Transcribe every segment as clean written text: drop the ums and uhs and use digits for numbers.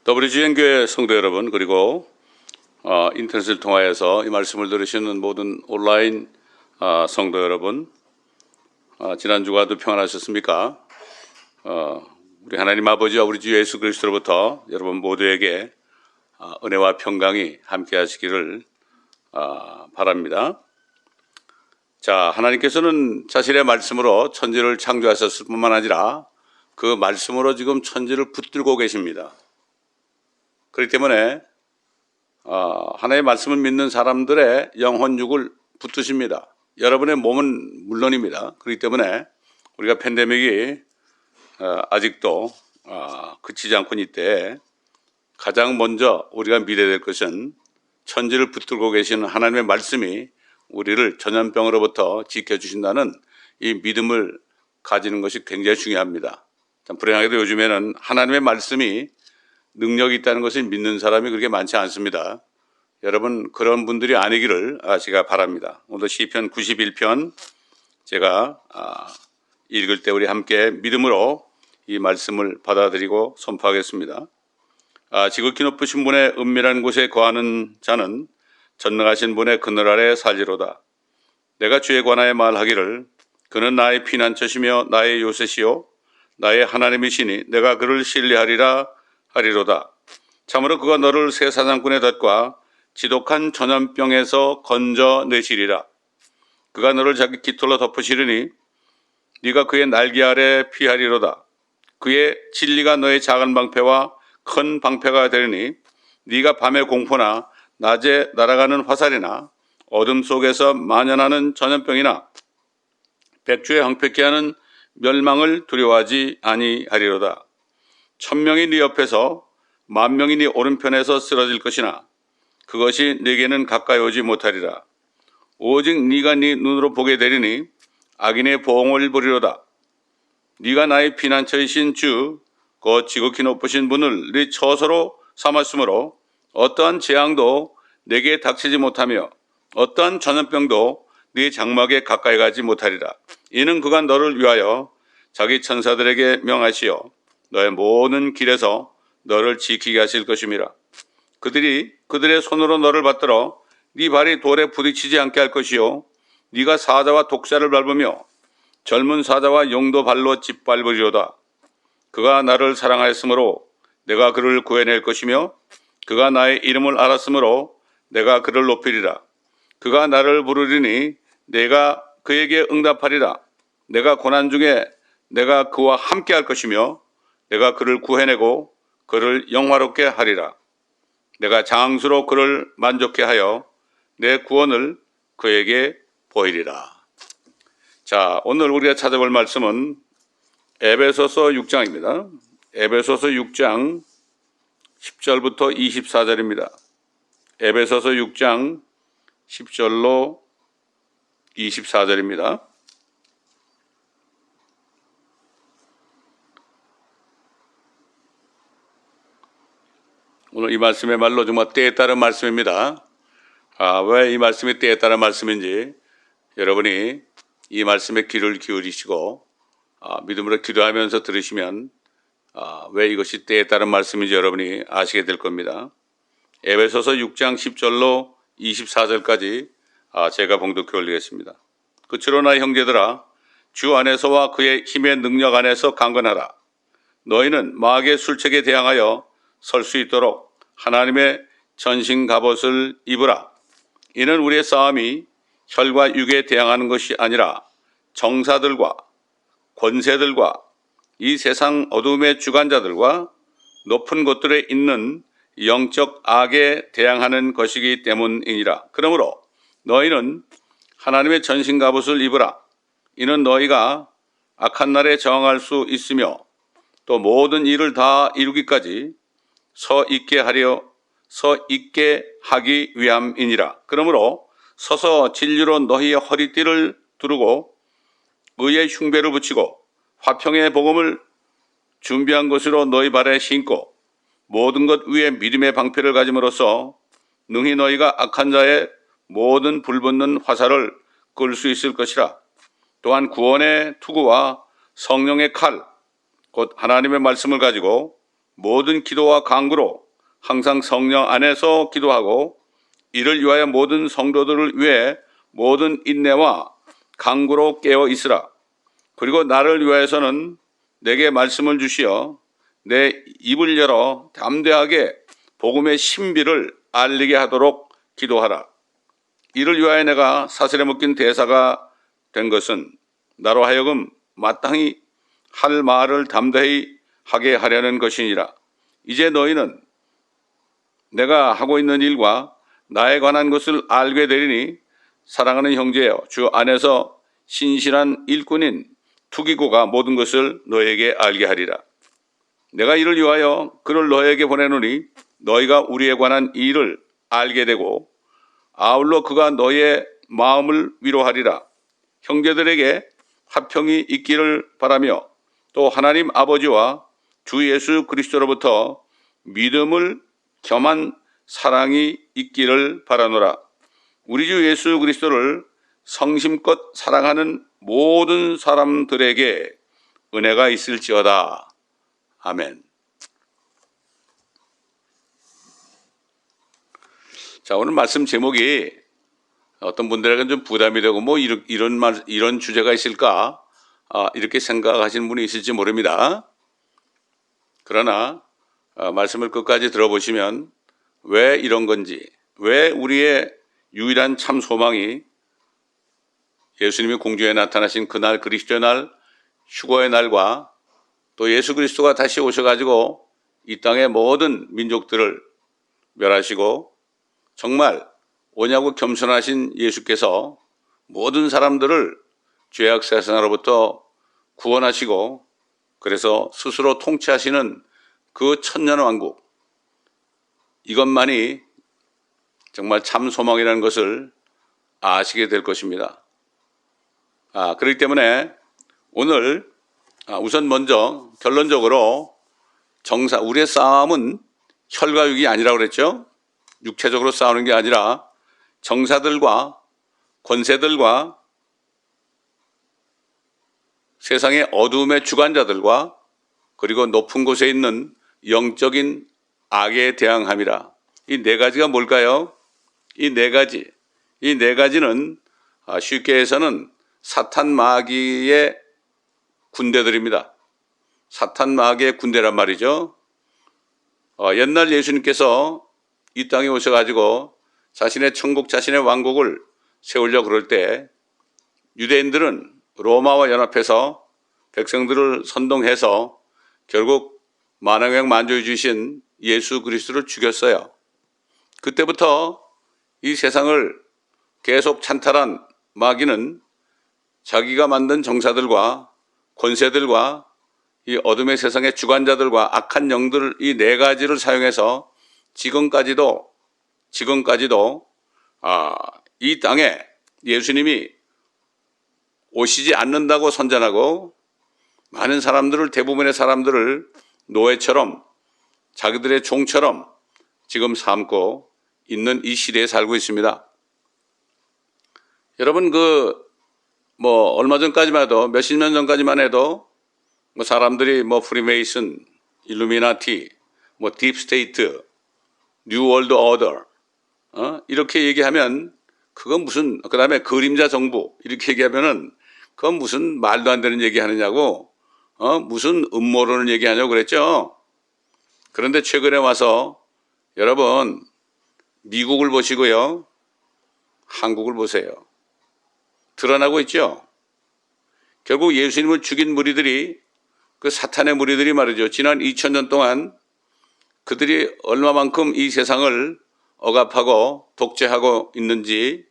WGN교회 성도 여러분, 그리고 인터넷을 통하여서 이 말씀을 들으시는 모든 온라인 성도 여러분, 지난 주간도 평안하셨습니까? 우리 하나님 아버지와 우리 주 예수 그리스도로부터 여러분 모두에게 은혜와 평강이 함께 하시기를 바랍니다. 자, 하나님께서는 자신의 말씀으로 천지를 창조하셨을 뿐만 아니라 그 말씀으로 지금 천지를 붙들고 계십니다. 그렇기 때문에 하나님의 말씀을 믿는 사람들의 영혼육을 붙드십니다. 여러분의 몸은 물론입니다. 그렇기 때문에 우리가 팬데믹이 아직도 그치지 않고 이때 가장 먼저 우리가 믿어야 될 것은 천지를 붙들고 계시는 하나님의 말씀이 우리를 전염병으로부터 지켜주신다는 이 믿음을 가지는 것이 굉장히 중요합니다. 참 불행하게도 요즘에는 하나님의 말씀이 능력이 있다는 것을 믿는 사람이 그렇게 많지 않습니다. 여러분 그런 분들이 아니기를 제가 바랍니다. 오늘 시편 91편 제가 읽을 때 우리 함께 믿음으로 이 말씀을 받아들이고 선포하겠습니다. 지극히 높으신 분의 은밀한 곳에 거하는 자는 전능하신 분의 그늘 아래 살리로다. 내가 주에 관하여 말하기를 그는 나의 피난처시며 나의 요새시요 나의 하나님이시니 내가 그를 신뢰하리라 하리로다. 참으로 그가 너를 새 사냥꾼의 덫과 지독한 전염병에서 건져내시리라. 그가 너를 자기 깃털로 덮으시리니 네가 그의 날개 아래 피하리로다. 그의 진리가 너의 작은 방패와 큰 방패가 되리니 네가 밤의 공포나 낮에 날아가는 화살이나 어둠 속에서 만연하는 전염병이나 백주에 황폐케 하는 멸망을 두려워하지 아니하리로다. 1000명이 네 옆에서 10,000명이 네 오른편에서 쓰러질 것이나 그것이 네게는 가까이 오지 못하리라. 오직 네가 네 눈으로 보게 되리니 악인의 보응을 보리로다. 네가 나의 피난처이신 주 곧 지극히 높으신 분을 네 처소로 삼았으므로 어떠한 재앙도 네게 닥치지 못하며 어떠한 전염병도 네 장막에 가까이 가지 못하리라. 이는 그가 너를 위하여 자기 천사들에게 명하시어 너의 모든 길에서 너를 지키게 하실 것임이라. 그들의 손으로 너를 받들어 네 발이 돌에 부딪히지 않게 할 것이요 네가 사자와 독사를 밟으며 젊은 사자와 용도 발로 짓밟으리로다. 그가 나를 사랑하였으므로 내가 그를 구해낼 것이며 그가 나의 이름을 알았으므로 내가 그를 높이리라. 그가 나를 부르리니 내가 그에게 응답하리라. 내가 고난 중에 내가 그와 함께 할 것이며 내가 그를 구해내고 그를 영화롭게 하리라. 내가 장수로 그를 만족케 하여 내 구원을 그에게 보이리라. 자, 오늘 우리가 찾아볼 말씀은 에베소서 6장입니다. 에베소서 6장 10절부터 24절입니다. 에베소서 6장 10절로 24절입니다. 오늘 이 말씀의 말로 정말 때에 따른 말씀입니다. 왜 이 말씀이 때에 따른 말씀인지 여러분이 이 말씀에 귀를 기울이시고 믿음으로 기도하면서 들으시면 왜 이것이 때에 따른 말씀인지 여러분이 아시게 될 겁니다. 에베소서 6장 10절로 24절까지 제가 봉독해 올리겠습니다. 그치로 나 형제들아 주 안에서와 그의 힘의 능력 안에서 강건하라. 너희는 마귀의 술책에 대항하여 설 수 있도록 하나님의 전신 갑옷을 입으라. 이는 우리의 싸움이 혈과 육에 대항하는 것이 아니라 정사들과 권세들과 이 세상 어둠의 주관자들과 높은 곳들에 있는 영적 악에 대항하는 것이기 때문이니라. 그러므로 너희는 하나님의 전신 갑옷을 입으라. 이는 너희가 악한 날에 저항할 수 있으며 또 모든 일을 다 이루기까지 서 있게 하기 위함이니라. 그러므로 서서 진리로 너희의 허리띠를 두르고 의의 흉배를 붙이고 화평의 복음을 준비한 것으로 너희 발에 신고 모든 것 위에 믿음의 방패를 가짐으로써 능히 너희가 악한 자의 모든 불붙는 화살을 끌 수 있을 것이라. 또한 구원의 투구와 성령의 칼 곧 하나님의 말씀을 가지고 모든 기도와 간구로 항상 성령 안에서 기도하고 이를 위하여 모든 성도들을 위해 모든 인내와 간구로 깨어 있으라. 그리고 나를 위하여서는 내게 말씀을 주시어 내 입을 열어 담대하게 복음의 신비를 알리게 하도록 기도하라. 이를 위하여 내가 사슬에 묶인 대사가 된 것은 나로 하여금 마땅히 할 말을 담대히 하게 하려는 것이니라. 이제 너희는 내가 하고 있는 일과 나에 관한 것을 알게 되리니 사랑하는 형제여, 주 안에서 신실한 일꾼인 투기고가 모든 것을 너에게 알게 하리라. 내가 이를 위하여 그를 너에게 보내노니 너희가 우리에 관한 일을 알게 되고 아울러 그가 너희의 마음을 위로하리라. 형제들에게 화평이 있기를 바라며 또 하나님 아버지와 주 예수 그리스도로부터 믿음을 겸한 사랑이 있기를 바라노라. 우리 주 예수 그리스도를 성심껏 사랑하는 모든 사람들에게 은혜가 있을지어다. 아멘. 자, 오늘 말씀 제목이 어떤 분들에게는 좀 부담이 되고 이런 주제가 있을까 이렇게 생각하시는 분이 있을지 모릅니다. 그러나 말씀을 끝까지 들어보시면 왜 이런 건지, 왜 우리의 유일한 참 소망이 예수님이 공중에 나타나신 그날 그리스도의 날, 휴거의 날과 또 예수 그리스도가 다시 오셔가지고 이 땅의 모든 민족들을 멸하시고 정말 오냐고 겸손하신 예수께서 모든 사람들을 죄악 세상으로부터 구원하시고 그래서 스스로 통치하시는 그 천년왕국, 이것만이 정말 참 소망이라는 것을 아시게 될 것입니다. 그렇기 때문에 오늘 우선 먼저 결론적으로 우리의 싸움은 혈과 육이 아니라고 그랬죠. 육체적으로 싸우는 게 아니라 정사들과 권세들과 세상의 어두움의 주관자들과 그리고 높은 곳에 있는 영적인 악에 대항함이라. 이 네 가지가 뭘까요? 이 네 가지는 쉽게 해서는 사탄 마귀의 군대들입니다. 사탄 마귀의 군대란 말이죠. 옛날 예수님께서 이 땅에 오셔가지고 자신의 천국, 자신의 왕국을 세우려고 그럴 때 유대인들은 로마와 연합해서 백성들을 선동해서 결국 만왕의 만주에 주신 예수 그리스도를 죽였어요. 그때부터 이 세상을 계속 찬탈한 마귀는 자기가 만든 정사들과 권세들과 이 어둠의 세상의 주관자들과 악한 영들 이 네 가지를 사용해서 지금까지도 이 땅에 예수님이 오시지 않는다고 선전하고 많은 사람들을, 대부분의 사람들을 노예처럼 자기들의 종처럼 지금 삼고 있는 이 시대에 살고 있습니다. 여러분 얼마 전까지만 해도 몇십 년 전까지만 해도 사람들이 프리메이슨, 일루미나티, 딥스테이트, 뉴 월드 오더 이렇게 얘기하면 그건 그다음에 그림자 정부 이렇게 얘기하면은 그건 무슨 말도 안 되는 얘기 하느냐고 무슨 음모론을 얘기하냐고 그랬죠. 그런데 최근에 와서 여러분 미국을 보시고요. 한국을 보세요. 드러나고 있죠. 결국 예수님을 죽인 무리들이 그 사탄의 무리들이 말이죠. 지난 2000년 동안 그들이 얼마만큼 이 세상을 억압하고 독재하고 있는지,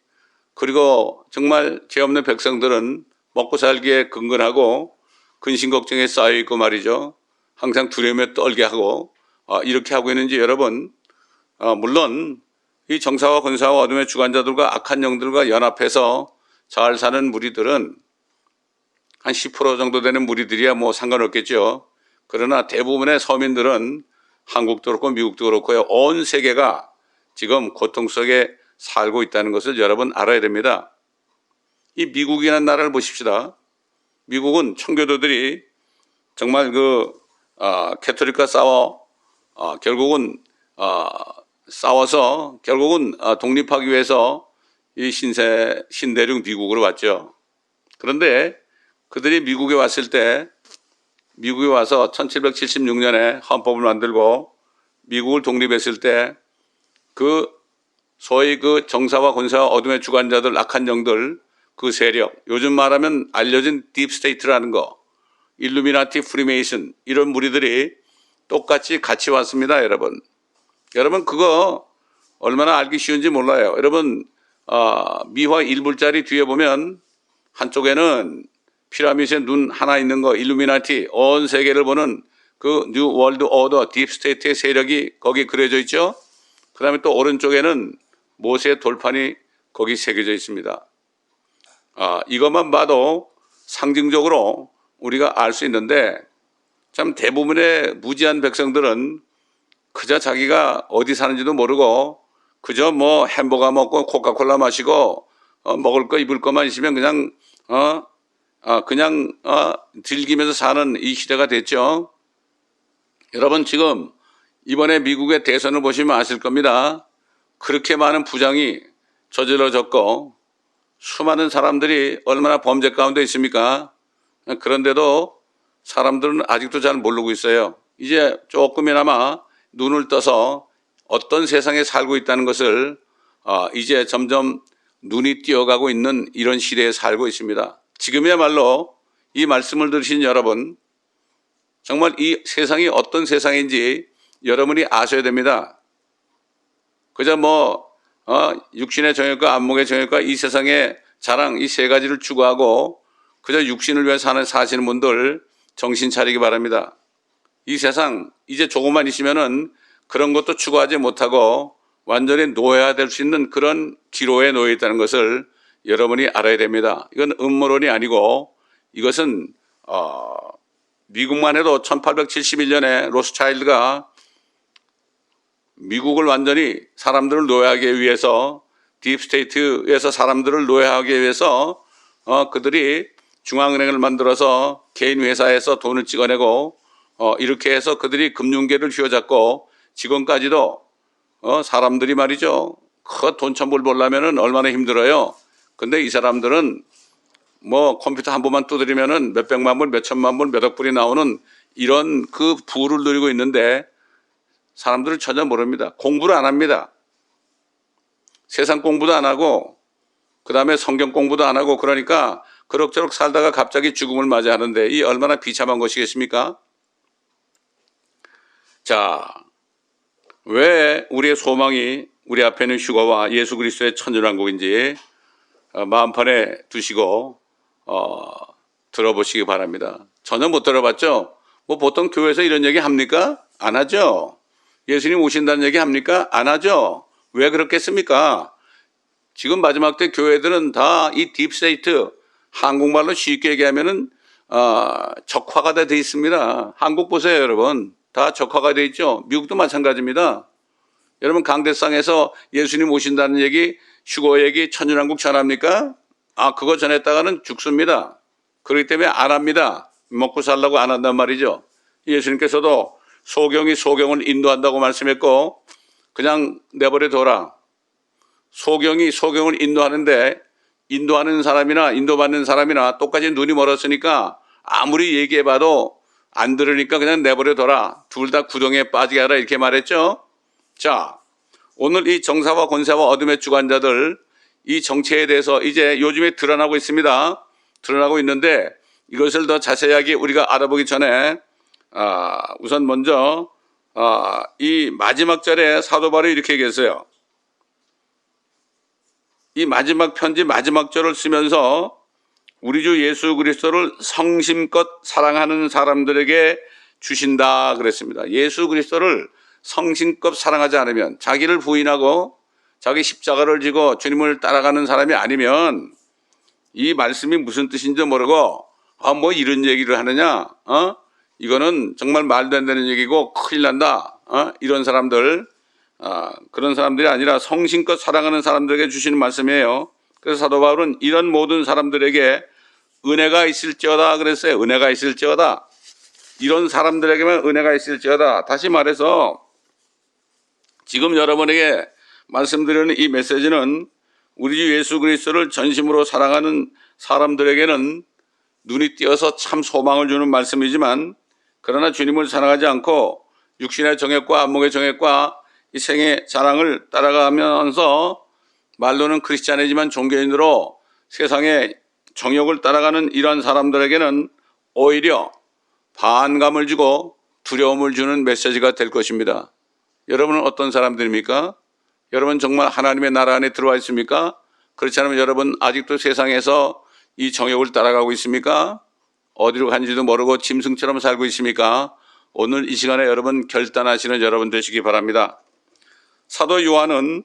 그리고 정말 죄 없는 백성들은 먹고 살기에 근근하고 근심 걱정에 쌓여 있고 말이죠. 항상 두려움에 떨게 하고 이렇게 하고 있는지 여러분, 물론 이 정사와 권사와 어둠의 주관자들과 악한 영들과 연합해서 잘 사는 무리들은 한 10% 정도 되는 무리들이야 상관없겠죠. 그러나 대부분의 서민들은 한국도 그렇고 미국도 그렇고요. 온 세계가 지금 고통 속에 살고 있다는 것을 여러분 알아야 됩니다. 이 미국이라는 나라를 보십시다. 미국은 청교도들이 정말 캐톨릭과 싸워 결국은 싸워서 결국은 독립하기 위해서 이 신대륙 미국으로 왔죠. 그런데 그들이 미국에 왔을 때 미국에 와서 1776년에 헌법을 만들고 미국을 독립했을 때 그 소위 그 정사와 권사와 어둠의 주관자들, 악한 영들, 그 세력, 요즘 말하면 알려진 딥스테이트라는 거, 일루미나티, 프리메이슨 이런 무리들이 똑같이 같이 왔습니다, 여러분. 여러분 그거 얼마나 알기 쉬운지 몰라요. 여러분 미화 1불짜리 뒤에 보면 한쪽에는 피라미드에 눈 하나 있는 거 일루미나티 온 세계를 보는 그 뉴 월드 오더 딥스테이트의 세력이 거기 그려져 있죠. 그 다음에 또 오른쪽에는 모세의 돌판이 거기 새겨져 있습니다. 이것만 봐도 상징적으로 우리가 알 수 있는데 참 대부분의 무지한 백성들은 그저 자기가 어디 사는지도 모르고 그저 뭐 햄버거 먹고 코카콜라 마시고 먹을 거 입을 것만 있으면 그냥 즐기면서 사는 이 시대가 됐죠. 여러분 지금 이번에 미국의 대선을 보시면 아실 겁니다. 그렇게 많은 부정이 저질러졌고 수많은 사람들이 얼마나 범죄 가운데 있습니까? 그런데도 사람들은 아직도 잘 모르고 있어요. 이제 조금이나마 눈을 떠서 어떤 세상에 살고 있다는 것을 이제 점점 눈이 띄어가고 있는 이런 시대에 살고 있습니다. 지금이야말로 이 말씀을 들으신 여러분 정말 이 세상이 어떤 세상인지 여러분이 아셔야 됩니다. 그저 육신의 정욕과 안목의 정욕과 이 세상의 자랑 이 세 가지를 추구하고 그저 육신을 위해 사시는 분들 정신 차리기 바랍니다. 이 세상 이제 조금만 있으면은 그런 것도 추구하지 못하고 완전히 노예화될 수 있는 그런 기로에 놓여 있다는 것을 여러분이 알아야 됩니다. 이건 음모론이 아니고 이것은 미국만 해도 1871년에 로스차일드가 미국을 완전히 사람들을 노예하기 위해서 딥스테이트에서 사람들을 노예하기 위해서 그들이 중앙은행을 만들어서 개인 회사에서 돈을 찍어내고 이렇게 해서 그들이 금융계를 휘어잡고 지금까지도 사람들이 말이죠. 그 돈 천불 벌려면은 얼마나 힘들어요. 근데 이 사람들은 뭐 컴퓨터 한 번만 두드리면은 몇 백만 불, 몇 천만 불, 몇억 불이 나오는 이런 그 부를 누리고 있는데 사람들은 전혀 모릅니다. 공부를 안 합니다. 세상 공부도 안 하고 그 다음에 성경 공부도 안 하고 그러니까 그럭저럭 살다가 갑자기 죽음을 맞이하는데 이 얼마나 비참한 것이겠습니까? 자, 왜 우리의 소망이 우리 앞에는 휴거와 예수 그리스도의 천년왕국인지 마음판에 두시고 들어보시기 바랍니다. 전혀 못 들어봤죠? 뭐 보통 교회에서 이런 얘기 합니까? 안 하죠. 예수님 오신다는 얘기 합니까? 안 하죠. 왜 그렇겠습니까? 지금 마지막 때 교회들은 다 이 딥스테이트 한국말로 쉽게 얘기하면은 적화가 다 돼 있습니다. 한국 보세요, 여러분. 다 적화가 돼 있죠. 미국도 마찬가지입니다. 여러분 강대상에서 예수님 오신다는 얘기, 휴거 얘기, 천년왕국 전합니까? 그거 전했다가는 죽습니다. 그렇기 때문에 안 합니다. 먹고 살라고 안 한단 말이죠. 예수님께서도 소경이 소경을 인도한다고 말씀했고 그냥 내버려 둬라. 소경이 소경을 인도하는데 인도하는 사람이나 인도받는 사람이나 똑같이 눈이 멀었으니까 아무리 얘기해봐도 안 들으니까 그냥 내버려 둬라. 둘 다 구덩이에 빠지게 하라 이렇게 말했죠. 자, 오늘 이 정사와 권세와 어둠의 주관자들 이 정체에 대해서 이제 요즘에 드러나고 있습니다. 드러나고 있는데 이것을 더 자세하게 우리가 알아보기 전에 우선 먼저 이 마지막 절에 사도 바울이 이렇게 얘기했어요. 이 마지막 편지 마지막 절을 쓰면서 우리 주 예수 그리스도를 성심껏 사랑하는 사람들에게 주신다 그랬습니다. 예수 그리스도를 성심껏 사랑하지 않으면 자기를 부인하고 자기 십자가를 지고 주님을 따라가는 사람이 아니면 이 말씀이 무슨 뜻인지 모르고 뭐 이런 얘기를 하느냐 이거는 정말 말도 안 되는 얘기고 큰일 난다 이런 사람들 그런 사람들이 아니라 성심껏 사랑하는 사람들에게 주시는 말씀이에요. 그래서 사도 바울은 이런 모든 사람들에게 은혜가 있을지어다 그랬어요. 은혜가 있을지어다. 이런 사람들에게만 은혜가 있을지어다. 다시 말해서 지금 여러분에게 말씀드리는 이 메시지는 우리 주 예수 그리스도를 전심으로 사랑하는 사람들에게는 눈이 띄어서 참 소망을 주는 말씀이지만, 그러나 주님을 사랑하지 않고 육신의 정욕과 안목의 정욕과 이 생의 자랑을 따라가면서 말로는 크리스찬이지만 종교인으로 세상의 정욕을 따라가는 이러한 사람들에게는 오히려 반감을 주고 두려움을 주는 메시지가 될 것입니다. 여러분은 어떤 사람들입니까? 여러분 정말 하나님의 나라 안에 들어와 있습니까? 그렇지 않으면 여러분 아직도 세상에서 이 정욕을 따라가고 있습니까? 어디로 간지도 모르고 짐승처럼 살고 있습니까? 오늘 이 시간에 여러분 결단하시는 여러분 되시기 바랍니다. 사도 요한은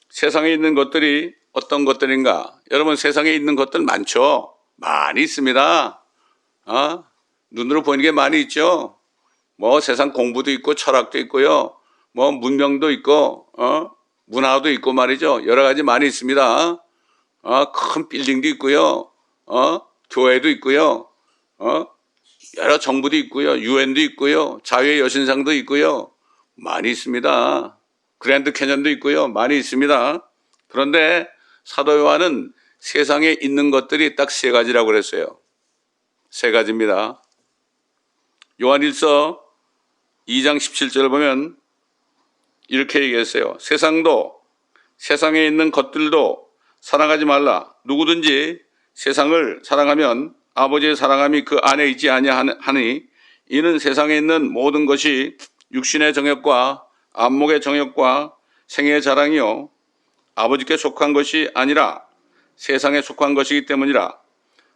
세상에 있는 것들이 어떤 것들인가? 여러분 세상에 있는 것들 많죠? 많이 있습니다. 눈으로 보이는 게 많이 있죠? 뭐 세상 공부도 있고 철학도 있고요. 뭐 문명도 있고 문화도 있고 말이죠. 여러 가지 많이 있습니다. 큰 빌딩도 있고요. 교회도 있고요. 여러 정부도 있고요. 유엔도 있고요. 자유의 여신상도 있고요. 많이 있습니다. 그랜드 캐년도 있고요. 많이 있습니다. 그런데 사도 요한은 세상에 있는 것들이 딱 세 가지라고 그랬어요. 세 가지입니다. 요한일서 2장 17절을 보면 이렇게 얘기했어요. 세상도 세상에 있는 것들도 사랑하지 말라. 누구든지 세상을 사랑하면 아버지의 사랑함이 그 안에 있지 아니하니 이는 세상에 있는 모든 것이 육신의 정욕과 안목의 정욕과 생애의 자랑이요 아버지께 속한 것이 아니라 세상에 속한 것이기 때문이라.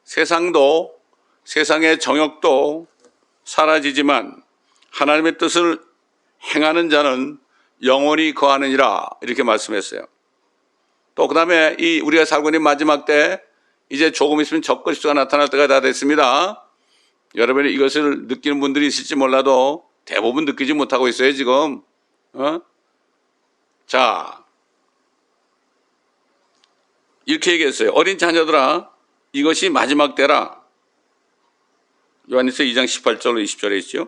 세상도 세상의 정욕도 사라지지만 하나님의 뜻을 행하는 자는 영원히 거하느니라. 이렇게 말씀했어요. 또 그 다음에 이 우리가 살고 있는 마지막 때 이제 조금 있으면 적그리스도가 나타날 때가 다 됐습니다. 여러분이 이것을 느끼는 분들이 있을지 몰라도 대부분 느끼지 못하고 있어요 지금. 자, 이렇게 얘기했어요. 어린 자녀들아 이것이 마지막 때라. 요한일서 2장 18절로 20절에 있죠.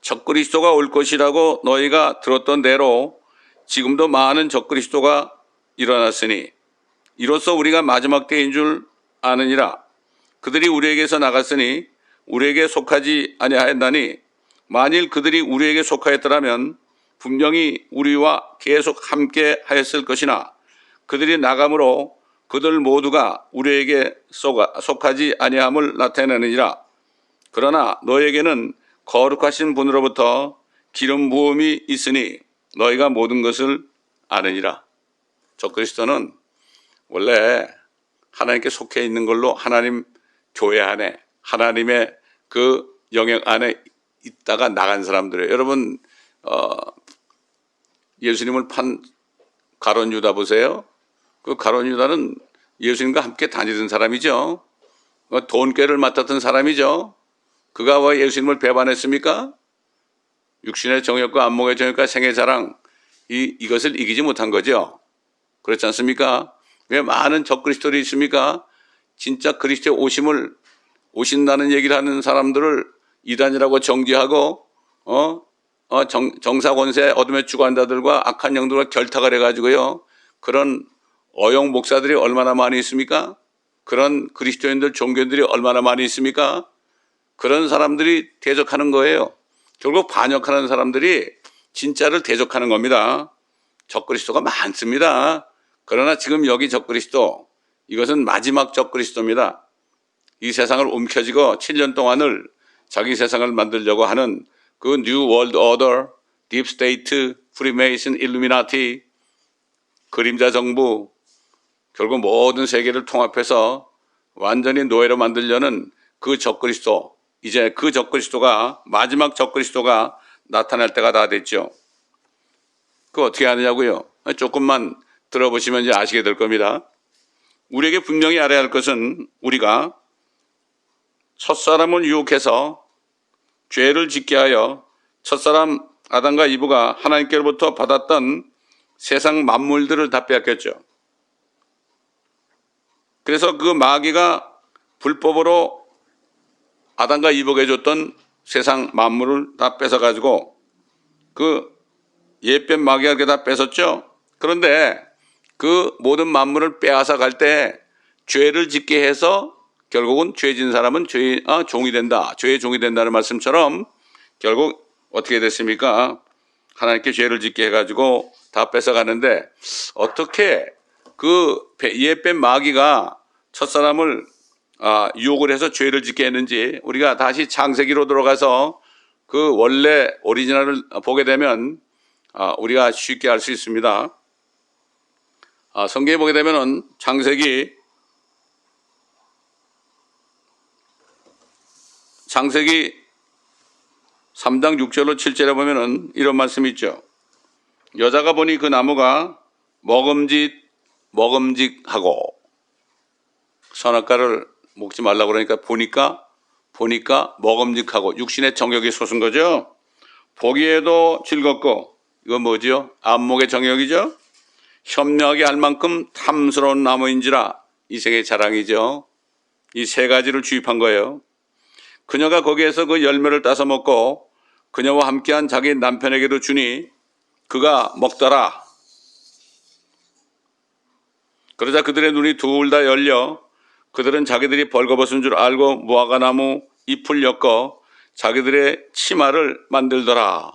적그리스도가 올 것이라고 너희가 들었던 대로 지금도 많은 적그리스도가 일어났으니 이로써 우리가 마지막 때인 줄 아느니라. 그들이 우리에게서 나갔으니 우리에게 속하지 아니하였나니 만일 그들이 우리에게 속하였더라면 분명히 우리와 계속 함께 하였을 것이나 그들이 나감으로 그들 모두가 우리에게 속하지 아니함을 나타내느니라. 그러나 너에게는 거룩하신 분으로부터 기름 부음이 있으니 너희가 모든 것을 아느니라. 적그리스도는 원래 하나님께 속해 있는 걸로 하나님 교회 안에 하나님의 그 영역 안에 있다가 나간 사람들이에요. 여러분 예수님을 판 가룟 유다 보세요. 그 가룟 유다는 예수님과 함께 다니던 사람이죠. 돈꾀를 맡았던 사람이죠. 그가 왜 예수님을 배반했습니까? 육신의 정욕과 안목의 정욕과 생의 자랑 이것을 이기지 못한 거죠. 그렇지 않습니까? 왜 많은 적그리스도들이 있습니까? 진짜 그리스도의 오신다는 얘기를 하는 사람들을 이단이라고 정죄하고 정사권세 어둠의 주관자들과 악한 영들과 결탁을 해가지고요. 그런 어용 목사들이 얼마나 많이 있습니까? 그런 그리스도인들 종교인들이 얼마나 많이 있습니까? 그런 사람들이 대적하는 거예요. 결국 반역하는 사람들이 진짜를 대적하는 겁니다. 적그리스도가 많습니다. 그러나 지금 여기 적그리스도, 이것은 마지막 적그리스도입니다. 이 세상을 움켜쥐고 7년 동안을 자기 세상을 만들려고 하는 그 New World Order, Deep State, Freemason, Illuminati, 그림자 정부, 결국 모든 세계를 통합해서 완전히 노예로 만들려는 그 적그리스도, 이제 그 적그리스도가 마지막 적그리스도가 나타날 때가 다 됐죠. 그거 어떻게 하느냐고요? 조금만 들어보시면 이제 아시게 될 겁니다. 우리에게 분명히 알아야 할 것은 우리가 첫사람을 유혹해서 죄를 짓게 하여 첫사람 아담과 이브가 하나님께로부터 받았던 세상 만물들을 다 빼앗겼죠. 그래서 그 마귀가 불법으로 아담과 이브에게 줬던 세상 만물을 다 뺏어가지고 그 옛뱀 마귀가 그렇게 다 뺏었죠. 그런데 그 모든 만물을 빼앗아 갈 때 죄를 짓게 해서 결국은 죄진 사람은 종이 된다. 죄의 종이 된다는 말씀처럼 결국 어떻게 됐습니까? 하나님께 죄를 짓게 해가지고 다 뺏어가는데 어떻게 그 옛뱀 마귀가 첫사람을 유혹을 해서 죄를 짓게 했는지 우리가 다시 창세기로 들어가서 그 원래 오리지널을 보게 되면 우리가 쉽게 알 수 있습니다. 성경에 보게 되면은 창세기 3장 6절로 7절에 보면은 이런 말씀이 있죠. 여자가 보니 그 나무가 먹음직하고 선악과를 먹지 말라고 그러니까 보니까 먹음직하고 육신의 정욕이 솟은 거죠. 보기에도 즐겁고 이건 뭐죠? 안목의 정욕이죠. 협력하게 할 만큼 탐스러운 나무인지라 이생의 자랑이죠. 이 세 가지를 주입한 거예요. 그녀가 거기에서 그 열매를 따서 먹고 그녀와 함께한 자기 남편에게도 주니 그가 먹더라. 그러자 그들의 눈이 둘 다 열려 그들은 자기들이 벌거벗은 줄 알고 무화과나무 잎을 엮어 자기들의 치마를 만들더라.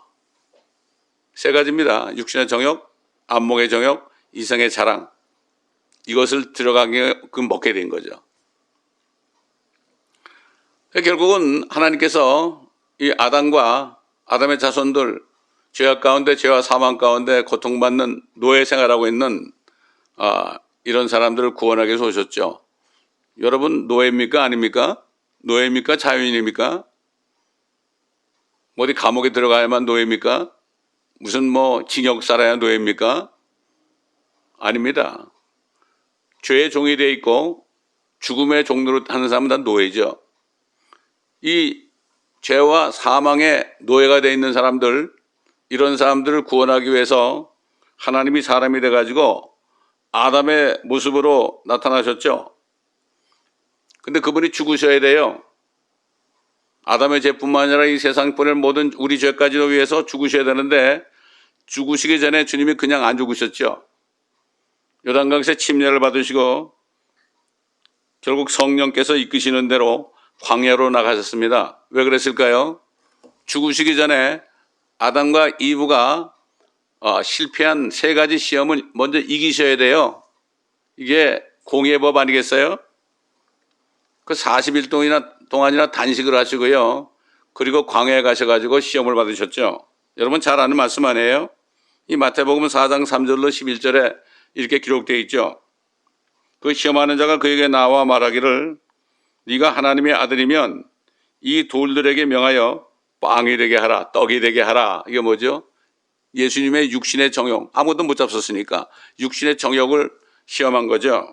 세 가지입니다. 육신의 정욕, 안목의 정욕, 이성의 자랑. 이것을 들어가게 먹게 된 거죠. 결국은 하나님께서 이 아담과 아담의 자손들 죄악 가운데 죄와 사망 가운데 고통받는 노예 생활하고 있는 이런 사람들을 구원하기 위해서 오셨죠. 여러분 노예입니까? 아닙니까? 노예입니까? 자유인입니까? 어디 감옥에 들어가야만 노예입니까? 무슨 징역 살아야 노예입니까? 아닙니다. 죄의 종이 되어 있고 죽음의 종로로 하는 사람은 다 노예죠. 이 죄와 사망의 노예가 되어 있는 사람들, 이런 사람들을 구원하기 위해서 하나님이 사람이 돼가지고 아담의 모습으로 나타나셨죠. 근데 그분이 죽으셔야 돼요. 아담의 죄뿐만 아니라 이 세상뿐의 모든 우리 죄까지도 위해서 죽으셔야 되는데 죽으시기 전에 주님이 그냥 안 죽으셨죠. 요단강에서 침례를 받으시고 결국 성령께서 이끄시는 대로 광야로 나가셨습니다. 왜 그랬을까요? 죽으시기 전에 아담과 이브가 실패한 세 가지 시험을 먼저 이기셔야 돼요. 이게 공의의 법 아니겠어요? 그 40일 동안이나 단식을 하시고요. 그리고 광야에 가셔가지고 시험을 받으셨죠. 여러분 잘 아는 말씀 아니에요? 이 마태복음 4장 3절로 11절에 이렇게 기록되어 있죠. 그 시험하는 자가 그에게 나와 말하기를 네가 하나님의 아들이면 이 돌들에게 명하여 빵이 되게 하라, 떡이 되게 하라. 이게 뭐죠? 예수님의 육신의 정욕, 아무도 못 잡섰으니까 육신의 정욕을 시험한 거죠.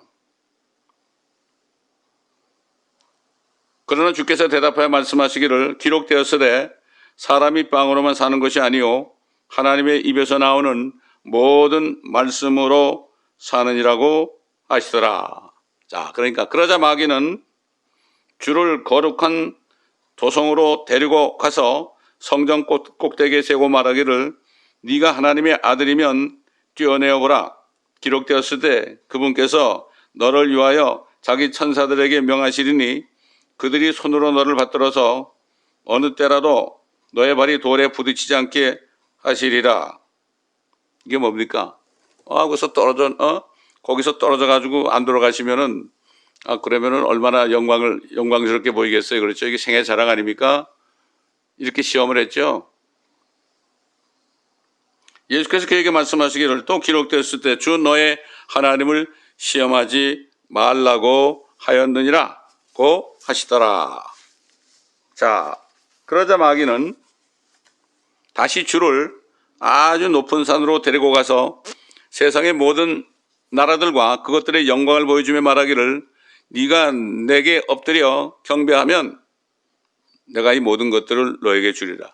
그러나 주께서 대답하여 말씀하시기를 기록되었으되 사람이 빵으로만 사는 것이 아니요 하나님의 입에서 나오는 모든 말씀으로 사느니라고 하시더라. 자, 그러자 마귀는 주를 거룩한 도성으로 데리고 가서 성전 꼭대기에 세고 말하기를 네가 하나님의 아들이면 뛰어내어 보라. 기록되었을 때 그분께서 너를 위하여 자기 천사들에게 명하시리니 그들이 손으로 너를 받들어서 어느 때라도 너의 발이 돌에 부딪히지 않게 하시리라. 이게 뭡니까? 거기서 떨어져 가지고 안 돌아가시면은 그러면은 얼마나 영광스럽게 보이겠어요. 그렇죠? 이게 생애 자랑 아닙니까? 이렇게 시험을 했죠. 예수께서 그에게 말씀하시기를 또 기록되었을 때 주 너의 하나님을 시험하지 말라고 하였느니라고 하시더라. 자, 그러자 마귀는 다시 주를 아주 높은 산으로 데리고 가서 세상의 모든 나라들과 그것들의 영광을 보여주며 말하기를 네가 내게 엎드려 경배하면 내가 이 모든 것들을 너에게 주리라.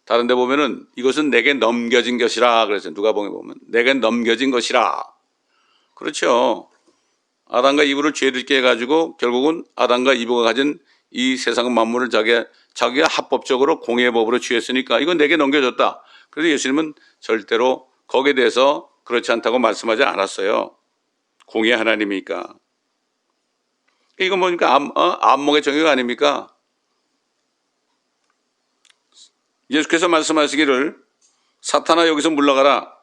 다른 데 보면은 이것은 내게 넘겨진 것이라 그래서 누가복음에 보면 내게 넘겨진 것이라. 그렇죠. 아담과 이브를 죄를 짓게 해가지고 결국은 아담과 이브가 가진 이 세상 만물을 자기가 합법적으로 공의의 법으로 취했으니까 이건 내게 넘겨줬다. 그래서 예수님은 절대로 거기에 대해서 그렇지 않다고 말씀하지 않았어요. 공의의 하나님이니까. 이건 뭡니까? 안목의 정의가 아닙니까? 예수께서 말씀하시기를 사탄아 여기서 물러가라.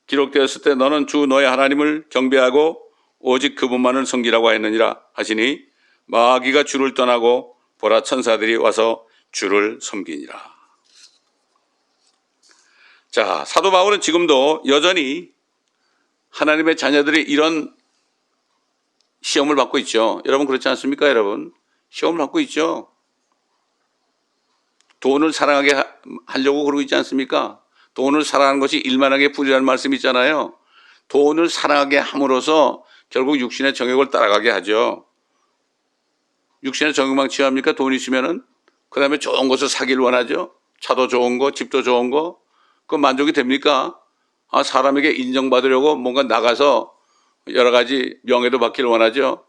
기록되었을 때 너는 주 너의 하나님을 경배하고 오직 그분만을 섬기라고 하였느니라 하시니 마귀가 주를 떠나고 보라 천사들이 와서 주를 섬기니라. 자, 사도 바울은 지금도 여전히 하나님의 자녀들이 이런 시험을 받고 있죠. 여러분 그렇지 않습니까? 여러분 시험을 받고 있죠. 돈을 사랑하게 하려고 그러고 있지 않습니까? 돈을 사랑하는 것이 일만하게 뿌리라는 말씀이 있잖아요. 돈을 사랑하게 함으로써 결국 육신의 정욕을 따라가게 하죠. 육신의 정욕만 취합니까? 돈 있으면은 그 다음에 좋은 것을 사기를 원하죠. 차도 좋은 거, 집도 좋은 거. 그 만족이 됩니까? 사람에게 인정받으려고 뭔가 나가서 여러 가지 명예도 받기를 원하죠.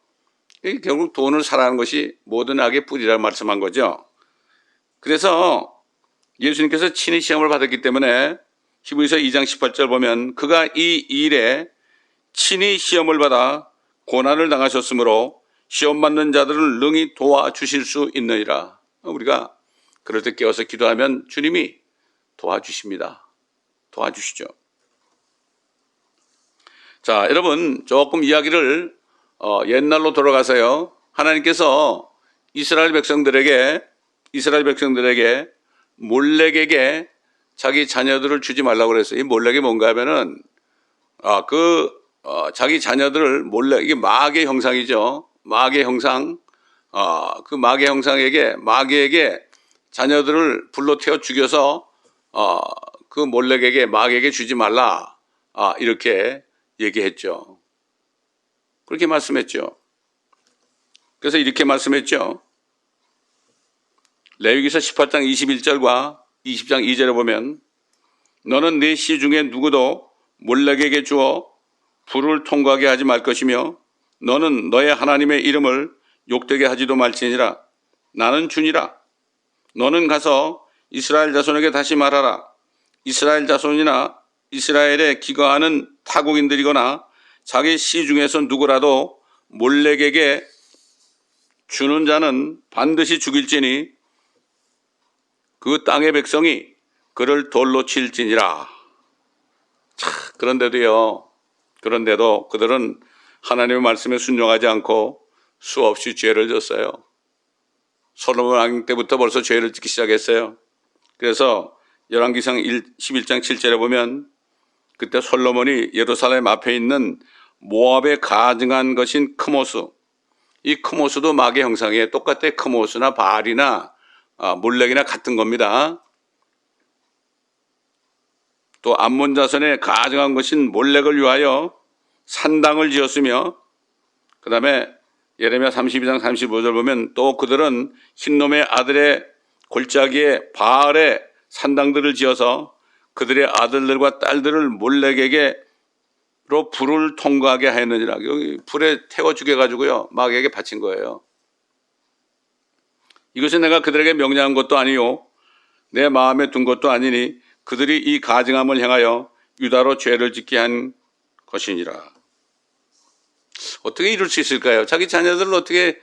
결국 돈을 사랑하는 것이 모든 악의 뿌리라 말씀한 거죠. 그래서 예수님께서 친히 시험을 받았기 때문에 히브리서 2장 18절 보면 그가 이 일에 친히 시험을 받아 고난을 당하셨으므로 시험 받는 자들을 능히 도와주실 수 있느니라. 우리가 그럴 때 깨어서 기도하면 주님이 도와주십니다. 도와주시죠. 자, 여러분 조금 이야기를 옛날로 돌아가서요. 하나님께서 이스라엘 백성들에게 몰렉에게 자기 자녀들을 주지 말라고 그랬어요. 이 몰렉이 뭔가 하면은 자기 자녀들을 몰렉, 이게 마귀의 형상이죠. 마귀의 형상. 그 마귀의 형상에게 마귀에게 자녀들을 불로 태워 죽여서 그 몰렉에게 마귀에게 주지 말라. 이렇게 얘기했죠. 그렇게 말씀했죠. 그래서 이렇게 말씀했죠. 레위기서 18장 21절과 20장 2절에 보면 너는 네 씨 중에 누구도 몰렉에게 주어 불을 통과하게 하지 말 것이며 너는 너의 하나님의 이름을 욕되게 하지도 말지니라. 나는 주니라. 너는 가서 이스라엘 자손에게 다시 말하라. 이스라엘 자손이나 이스라엘에 기거하는 타국인들이거나 자기 씨 중에서 누구라도 몰렉에게 주는 자는 반드시 죽일지니 그 땅의 백성이 그를 돌로 칠지니라. 그런데도 그들은 하나님의 말씀에 순종하지 않고 수없이 죄를 졌어요. 솔로몬 왕 때부터 벌써 죄를 짓기 시작했어요. 그래서 열왕기상 11장 7절에 보면 그때 솔로몬이 예루살렘 앞에 있는 모압에 가증한 것인 크모스, 이 크모스도 마귀의 형상이에요. 똑같아. 크모스나 바알이나 몰렉이나 같은 겁니다. 또 암몬 자손에 가증한 것인 몰렉을 위하여 산당을 지었으며 그 다음에 예레미야 32장 35절 보면 또 그들은 흰놈의 아들의 골짜기에 바알의 산당들을 지어서 그들의 아들들과 딸들을 몰렉에게로 불을 통과하게 하였느니라. 여기 불에 태워 죽여가지고요 마귀에게 바친 거예요. 이것은 내가 그들에게 명령한 것도 아니요 내 마음에 둔 것도 아니니 그들이 이 가증함을 향하여 유다로 죄를 짓게 한 것이니라. 어떻게 이룰 수 있을까요? 자기 자녀들을 어떻게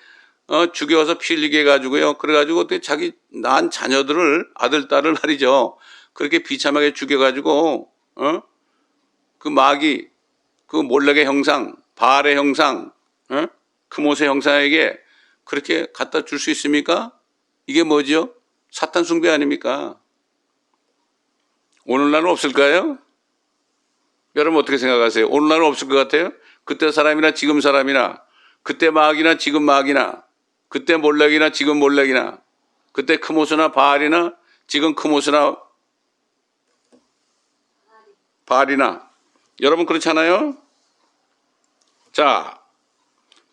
죽여서 피 흘리게 해가지고요. 그래가지고 어떻게 자기 낳은 자녀들을 아들, 딸을 말이죠. 그렇게 비참하게 죽여가지고 그 마귀, 그 몰렉의 형상, 바알의 형상, 크모스의 형상에게 그렇게 갖다 줄 수 있습니까? 이게 뭐죠? 사탄 숭배 아닙니까? 오늘날은 없을까요? 여러분 어떻게 생각하세요? 오늘날은 없을 것 같아요? 그때 사람이나 지금 사람이나 그때 마귀나 지금 마귀나 그때 몰렉이나 지금 몰렉이나 그때 크모스나 바알이나 지금 크모스나 바알이나 여러분 그렇잖아요? 자,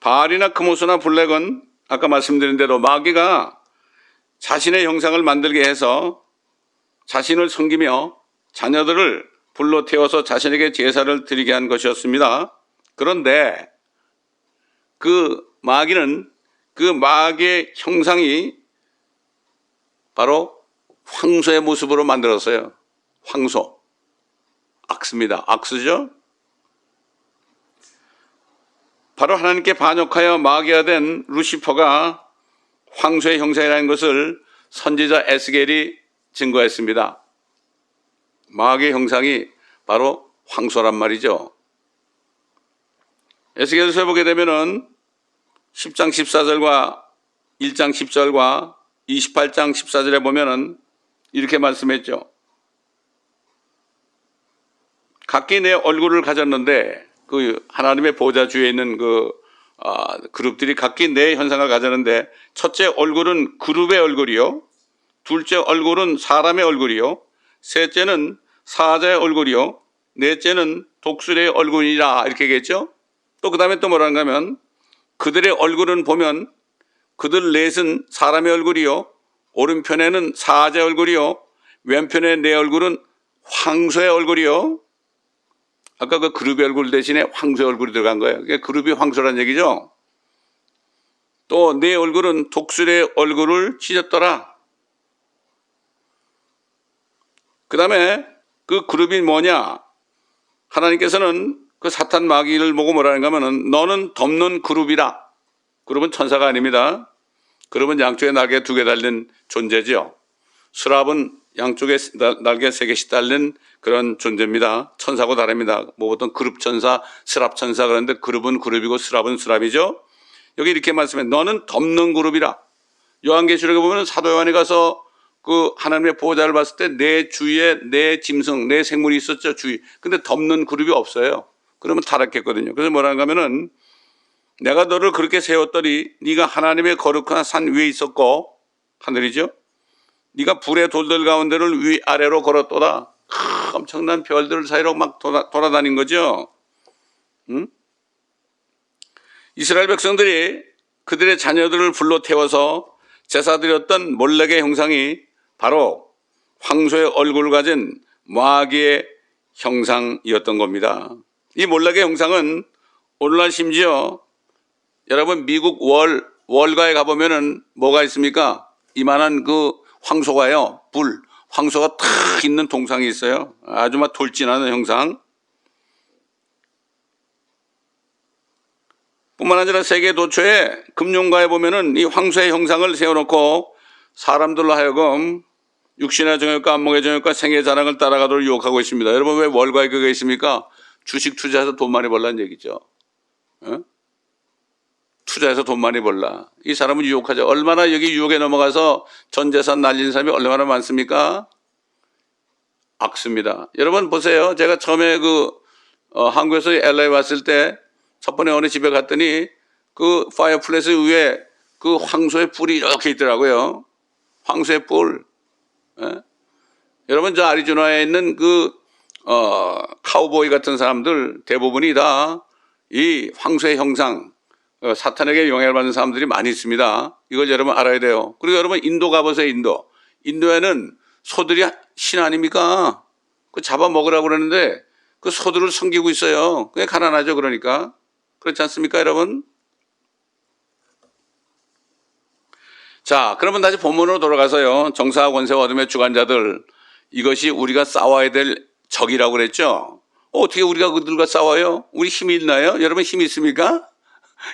바알이나 크모스나 블렉은 아까 말씀드린 대로 마귀가 자신의 형상을 만들게 해서 자신을 섬기며 자녀들을 불로 태워서 자신에게 제사를 드리게 한 것이었습니다. 그런데 그 마귀는 그 마귀의 형상이 바로 황소의 모습으로 만들었어요. 황소. 악스입니다. 악스죠? 바로 하나님께 반역하여 마귀가 된 루시퍼가 황소의 형상이라는 것을 선지자 에스겔이 증거했습니다. 마귀의 형상이 바로 황소란 말이죠. 에스겔서에 보게 되면은 10장 14절과 1장 10절과 28장 14절에 보면은 이렇게 말씀했죠. 각기 내 얼굴을 가졌는데 그 하나님의 보좌 주위에 있는 그룹들이 각기 내 현상을 가졌는데 첫째 얼굴은 그룹의 얼굴이요. 둘째 얼굴은 사람의 얼굴이요. 셋째는 사자의 얼굴이요. 넷째는 독수리의 얼굴이라 이렇게 얘기했죠. 또 그 다음에 또 뭐라는가 하면 그들의 얼굴은 보면 그들 넷은 사람의 얼굴이요. 오른편에는 사자의 얼굴이요. 왼편에 내 얼굴은 황소의 얼굴이요. 아까 그 그룹의 얼굴 대신에 황소의 얼굴이 들어간 거예요. 그러니까 그룹이 황소란 얘기죠. 또 내 얼굴은 독수리의 얼굴을 찢었더라. 그 다음에 그 그룹이 뭐냐? 하나님께서는 그 사탄 마귀를 보고 뭐라는가 하면은 너는 덮는 그룹이라. 그룹은 천사가 아닙니다. 그룹은 양쪽에 날개 2개 달린 존재죠. 수랍은 양쪽에 날개 3개씩 달린 그런 존재입니다. 천사고 다릅니다. 뭐 보통 그룹 천사, 수랍 천사 그런데 그룹은 그룹이고 수랍은 수랍이죠. 여기 이렇게 말씀해 너는 덮는 그룹이라. 요한계시록에 보면 사도 요한이 가서 그 하나님의 보호자를 봤을 때 내 주위에 내 짐승, 내 생물이 있었죠, 주위. 근데 덮는 그룹이 없어요. 그러면 타락했거든요. 그래서 뭐라는가 하면은 내가 너를 그렇게 세웠더니 네가 하나님의 거룩한 산 위에 있었고 하늘이죠. 네가 불의 돌들 가운데를 위아래로 걸었도다. 엄청난 별들 사이로 막 돌아다닌 거죠. 응? 이스라엘 백성들이 그들의 자녀들을 불러 태워서 제사드렸던 몰렉의 형상이 바로 황소의 얼굴을 가진 마귀의 형상이었던 겁니다. 이 몰렉의 형상은 오늘날 심지어 여러분 미국 월가에 가보면은 뭐가 있습니까? 이만한 그 황소가요, 황소가 탁 있는 동상이 있어요. 아주 막 돌진하는 형상. 뿐만 아니라 세계 도처에 금융가에 보면은 이 황소의 형상을 세워놓고 사람들로 하여금 육신의 정욕과 안목의 정욕과 생의 자랑을 따라가도록 유혹하고 있습니다. 여러분 왜 월가에 그게 있습니까? 주식 투자해서 돈 많이 벌라는 얘기죠. 어? 투자해서 돈 많이 벌라. 이 사람은 유혹하죠. 얼마나 여기 유혹에 넘어가서 전 재산 날린 사람이 얼마나 많습니까? 악습니다. 여러분 보세요. 제가 처음에 한국에서 LA 왔을 때 첫 번에 어느 집에 갔더니 그 파이어플레이스 위에 그 황소의 뿔이 이렇게 있더라고요. 황소의 뿔. 예? 여러분 저 아리조나에 있는 카우보이 같은 사람들 대부분이 다 이 황소의 형상, 사탄에게 영향을 받는 사람들이 많이 있습니다. 이걸 여러분 알아야 돼요. 그리고 여러분 인도 가보세요. 인도에는 소들이 신 아닙니까? 그 잡아먹으라고 그러는데 그 소들을 섬기고 있어요. 그게 가난하죠. 그러니까. 그렇지 않습니까, 여러분? 자, 그러면 다시 본문으로 돌아가서요. 정사와 권세와 어둠의 주관자들, 이것이 우리가 싸워야 될 적이라고 그랬죠. 어떻게 우리가 그들과 싸워요? 우리 힘이 있나요? 여러분 힘이 있습니까?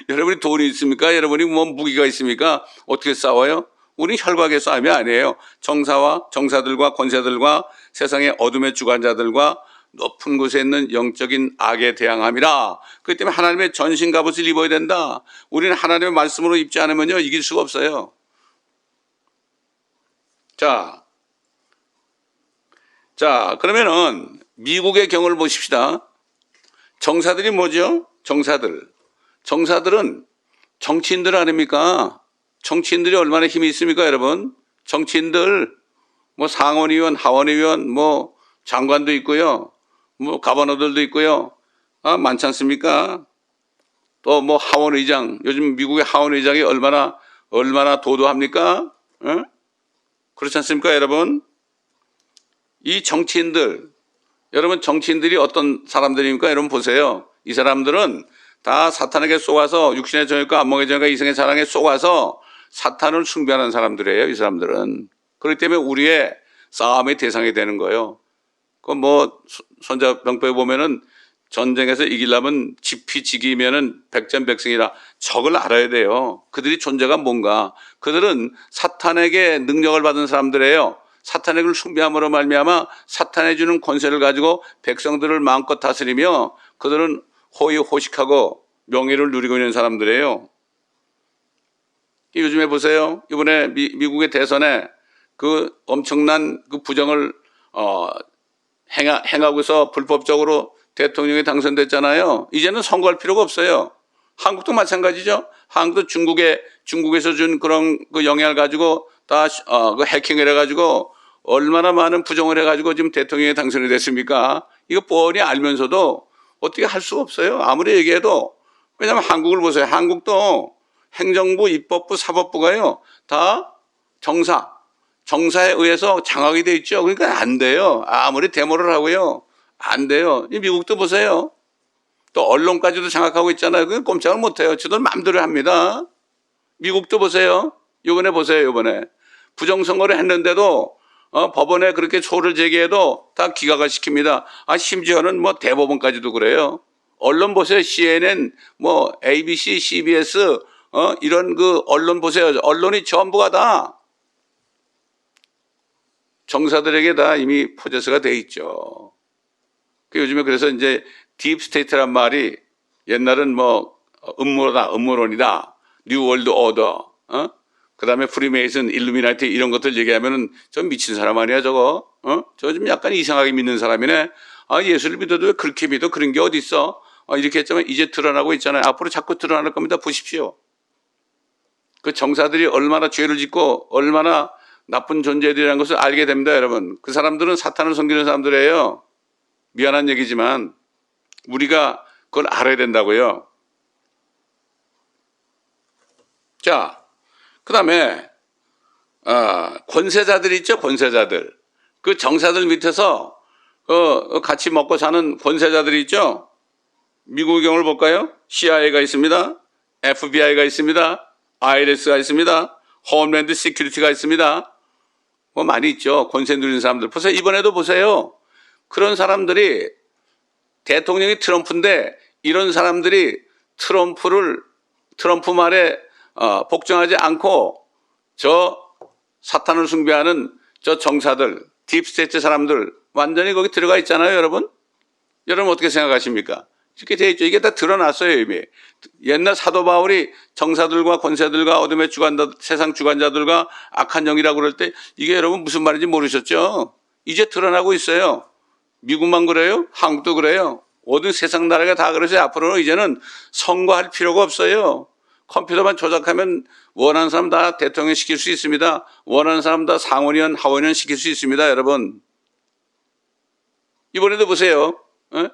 여러분이 돈이 있습니까? 여러분이 뭐 무기가 있습니까? 어떻게 싸워요? 우리는 혈과의 싸움이 아니에요. 정사들과 권세들과 세상의 어둠의 주관자들과 높은 곳에 있는 영적인 악에 대항함이라. 그렇기 때문에 하나님의 전신 갑옷을 입어야 된다. 우리는 하나님의 말씀으로 입지 않으면요 이길 수가 없어요. 자 그러면은 미국의 경우를 보십시다. 정사들이 뭐죠? 정사들은 정치인들 아닙니까? 정치인들이 얼마나 힘이 있습니까, 여러분? 정치인들 뭐 상원의원, 하원의원, 뭐 장관도 있고요. 뭐 가버너들도 있고요. 많지 않습니까? 또 뭐 하원의장, 요즘 미국의 하원의장이 얼마나 도도합니까? 어? 그렇지 않습니까, 여러분? 이 정치인들, 여러분 정치인들이 어떤 사람들입니까? 여러분 보세요. 이 사람들은 다 사탄에게 속아서 육신의 정욕과 안목의 정욕과 이성의 자랑에 속아서 사탄을 숭배하는 사람들이에요. 이 사람들은. 그렇기 때문에 우리의 싸움의 대상이 되는 거예요. 그 뭐 손자 병법에 보면은 전쟁에서 이기려면 지피지기면은 백전백승이라 적을 알아야 돼요. 그들이 존재가 뭔가. 그들은 사탄에게 능력을 받은 사람들이에요. 사탄에게 숭배함으로 말미암아 사탄에 주는 권세를 가지고 백성들을 마음껏 다스리며 그들은 호의호식하고 명예를 누리고 있는 사람들이에요. 요즘에 보세요. 이번에 미국의 대선에 그 엄청난 그 부정을 행하고서 불법적으로 대통령이 당선됐잖아요. 이제는 선거할 필요가 없어요. 한국도 마찬가지죠. 한국도 중국에서 준 그런 그 영향을 가지고 다 그 해킹을 해가지고 얼마나 많은 부정을 해가지고 지금 대통령이 당선이 됐습니까? 이거 뻔히 알면서도 어떻게 할 수가 없어요. 아무리 얘기해도. 왜냐하면 한국을 보세요. 한국도 행정부, 입법부, 사법부가요. 다 정사에 의해서 장악이 돼 있죠. 그러니까 안 돼요. 아무리 데모를 하고요. 안 돼요. 이 미국도 보세요. 또 언론까지도 장악하고 있잖아요. 그건 꼼짝을 못 해요. 저들 마음대로 합니다. 미국도 보세요. 요번에 보세요. 요번에. 부정선거를 했는데도 법원에 그렇게 소를 제기해도 다 기각을 시킵니다. 심지어는 뭐 대법원까지도 그래요. 언론 보세요. CNN, 뭐 ABC, CBS, 이런 그 언론 보세요. 언론이 전부가 다 정사들에게 다 이미 포재서가 돼 있죠. 요즘에 그래서 이제 딥스테이트란 말이 옛날은 뭐 음모론이다, 뉴월드 오더, 그 다음에 프리메이슨, 일루미나티 이런 것들 얘기하면은 좀 미친 사람 아니야 저거? 저 좀 약간 이상하게 믿는 사람이네. 예수를 믿어도 왜 그렇게 믿어? 그런 게 어디 있어? 이렇게 했지만 이제 드러나고 있잖아요. 앞으로 자꾸 드러날 겁니다. 보십시오. 그 정사들이 얼마나 죄를 짓고 얼마나 나쁜 존재들이라는 것을 알게 됩니다, 여러분. 그 사람들은 사탄을 섬기는 사람들이에요. 미안한 얘기지만 우리가 그걸 알아야 된다고요. 자, 그 다음에 권세자들 있죠, 권세자들. 그 정사들 밑에서 같이 먹고 사는 권세자들이 있죠. 미국의 경우를 볼까요? CIA가 있습니다. FBI가 있습니다. IRS가 있습니다. 홈랜드 시큐리티가 있습니다. 뭐 많이 있죠. 권세 누리는 사람들. 보세요. 이번에도 보세요. 그런 사람들이 대통령이 트럼프인데 이런 사람들이 트럼프 말에 복종하지 않고 저 사탄을 숭배하는 저 정사들, 딥스테이트 사람들 완전히 거기 들어가 있잖아요, 여러분. 여러분 어떻게 생각하십니까? 이렇게 돼 있죠. 이게 다 드러났어요, 이미. 옛날 사도 바울이 정사들과 권세들과 어둠의 세상 주관자들과 악한 영이라고 그럴 때 이게 여러분 무슨 말인지 모르셨죠? 이제 드러나고 있어요. 미국만 그래요? 한국도 그래요. 모든 세상 나라가 다 그러세요. 앞으로는 이제는 선거할 필요가 없어요. 컴퓨터만 조작하면 원하는 사람 다 대통령 시킬 수 있습니다. 원하는 사람 다 상원의원, 하원의원 시킬 수 있습니다, 여러분. 이번에도 보세요.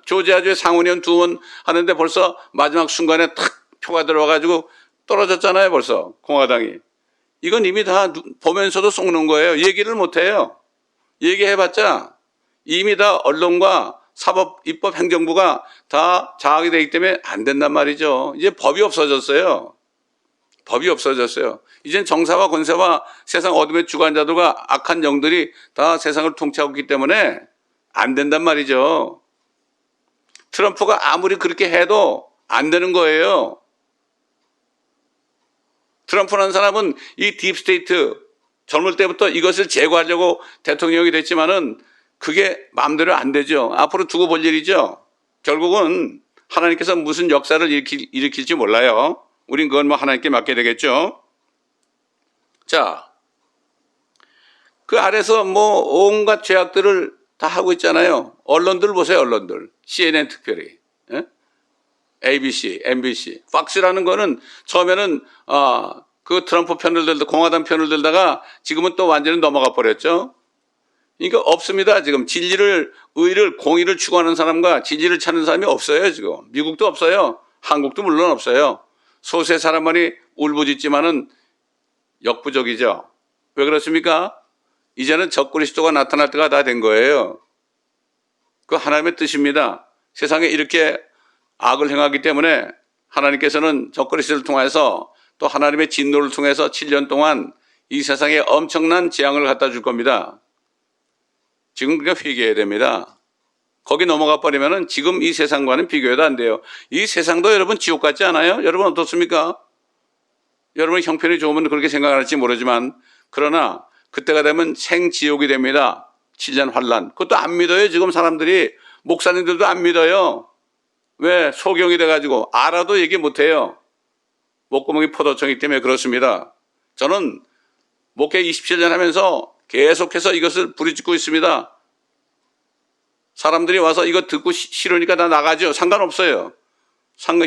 조지아주에 상원의원 2원 하는데 벌써 마지막 순간에 탁 표가 들어와가지고 떨어졌잖아요, 벌써 공화당이. 이건 이미 다 보면서도 속는 거예요. 얘기를 못해요. 얘기해봤자 이미 다 언론과 사법, 입법, 행정부가 다 장악이 되기 때문에 안 된단 말이죠. 이제 법이 없어졌어요. 법이 없어졌어요. 이젠 정사와 권세와 세상 어둠의 주관자들과 악한 영들이 다 세상을 통치하고 있기 때문에 안 된단 말이죠. 트럼프가 아무리 그렇게 해도 안 되는 거예요. 트럼프라는 사람은 이 딥스테이트 젊을 때부터 이것을 제거하려고 대통령이 됐지만은 그게 마음대로 안 되죠. 앞으로 두고 볼 일이죠. 결국은 하나님께서 무슨 역사를 일으킬지 몰라요. 우린 그건 뭐 하나님께 맡게 되겠죠. 자, 그 아래서 뭐 온갖 죄악들을 다 하고 있잖아요. 언론들 보세요, 언론들. CNN 특별히. ABC, MBC. 팍스라는 거는 처음에는 그 트럼프 편을 들다 공화당 편을 들다가 지금은 또 완전히 넘어가 버렸죠. 그러니까 없습니다. 지금 진리를, 의를, 공의를 추구하는 사람과 진리를 찾는 사람이 없어요. 지금 미국도 없어요. 한국도 물론 없어요. 소수의 사람만이 울부짖지만은 역부족이죠. 왜 그렇습니까? 이제는 적그리스도가 나타날 때가 다 된 거예요. 그 하나님의 뜻입니다. 세상에 이렇게 악을 행하기 때문에 하나님께서는 적그리스도를 통해서 또 하나님의 진노를 통해서 7년 동안 이 세상에 엄청난 재앙을 갖다 줄 겁니다. 지금 그러니까 회개해야 됩니다. 거기 넘어가 버리면은 지금 이 세상과는 비교해도 안 돼요. 이 세상도 여러분 지옥 같지 않아요? 여러분 어떻습니까? 여러분 형편이 좋으면 그렇게 생각할지 모르지만 그러나 그때가 되면 생지옥이 됩니다. 7년 환란. 그것도 안 믿어요. 지금 사람들이 목사님들도 안 믿어요. 왜? 소경이 돼가지고 알아도 얘기 못해요. 목구멍이 포도청이기 때문에 그렇습니다. 저는 목회 27년 하면서 계속해서 이것을 부르짖고 있습니다. 사람들이 와서 이거 듣고 싫으니까 다 나가죠. 상관없어요.